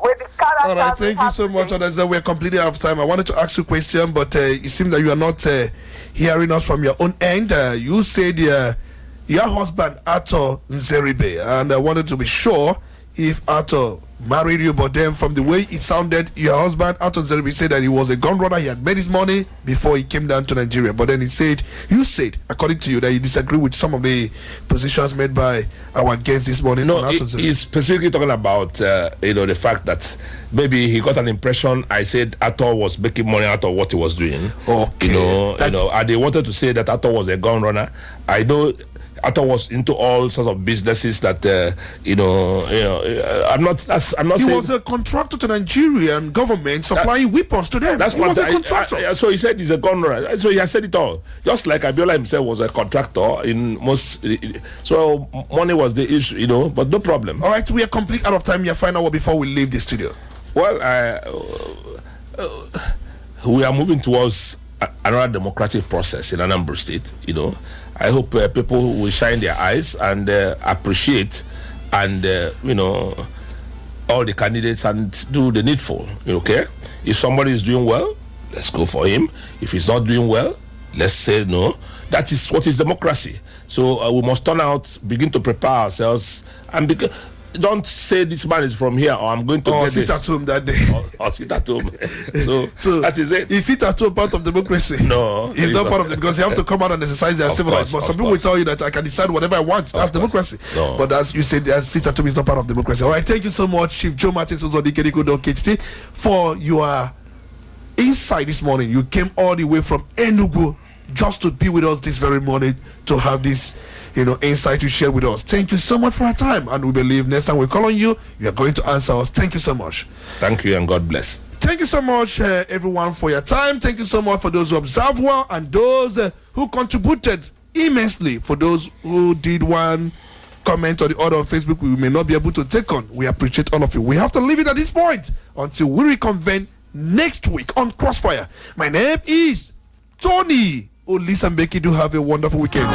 With the character. All right, thank you so much, Odessa. We're completely out of time. I wanted to ask you a question, but it seems that you are not hearing us from your own end. You said your husband, Ato Zeribe, and I wanted to be sure if Ato married you, but then from the way it sounded, your husband out of Zerbi said that he was a gun runner. He had made his money before he came down to Nigeria. But then you said, according to you, that you disagree with some of the positions made by our guests this morning. No, he's specifically talking about the fact that maybe he got an impression I said Ato was making money out of what he was doing. Okay. And they wanted to say that Ato was a gun runner. I know Ato was into all sorts of businesses that I'm not he saying was a contractor to the Nigerian government supplying weapons to them. That's he was a contractor. So he said he's a gun runner. So he has said it all. Just like Abiola himself was a contractor in most. So money was the issue, but no problem. All right, we are complete out of time. Your final word before we leave the studio. Well, we are moving towards another democratic process in Anambra State. I hope people will shine their eyes and appreciate and all the candidates and do the needful. Okay, if somebody is doing well, let's go for him. If he's not doing well, let's say no. That is what is democracy. So we must turn out, begin to prepare ourselves, and don't say this man is from here or I'm going to get sit this. At home that day. Or sit at home. So that is it. Is sit at home part of democracy? No, it's not part of it, because you have to come out and exercise their civil rights. But some people will tell you that I can decide whatever I want. That's democracy. No. But as you said, sit at home is not part of democracy. All right, thank you so much, Chief Joe Martins for your insight this morning. You came all the way from Enugu just to be with us this very morning to have this insight to share with us. Thank you so much for our time, and we believe next time we call on you, you are going to answer us. Thank you so much. Thank you, and God bless. Thank you so much, everyone, for your time. Thank you so much for those who observed well and those who contributed immensely. For those who did one comment or the other on Facebook we may not be able to take on, we appreciate all of you. We have to leave it at this point until we reconvene next week on Crossfire. My name is Tony Olisa Mbeki. Do have a wonderful weekend.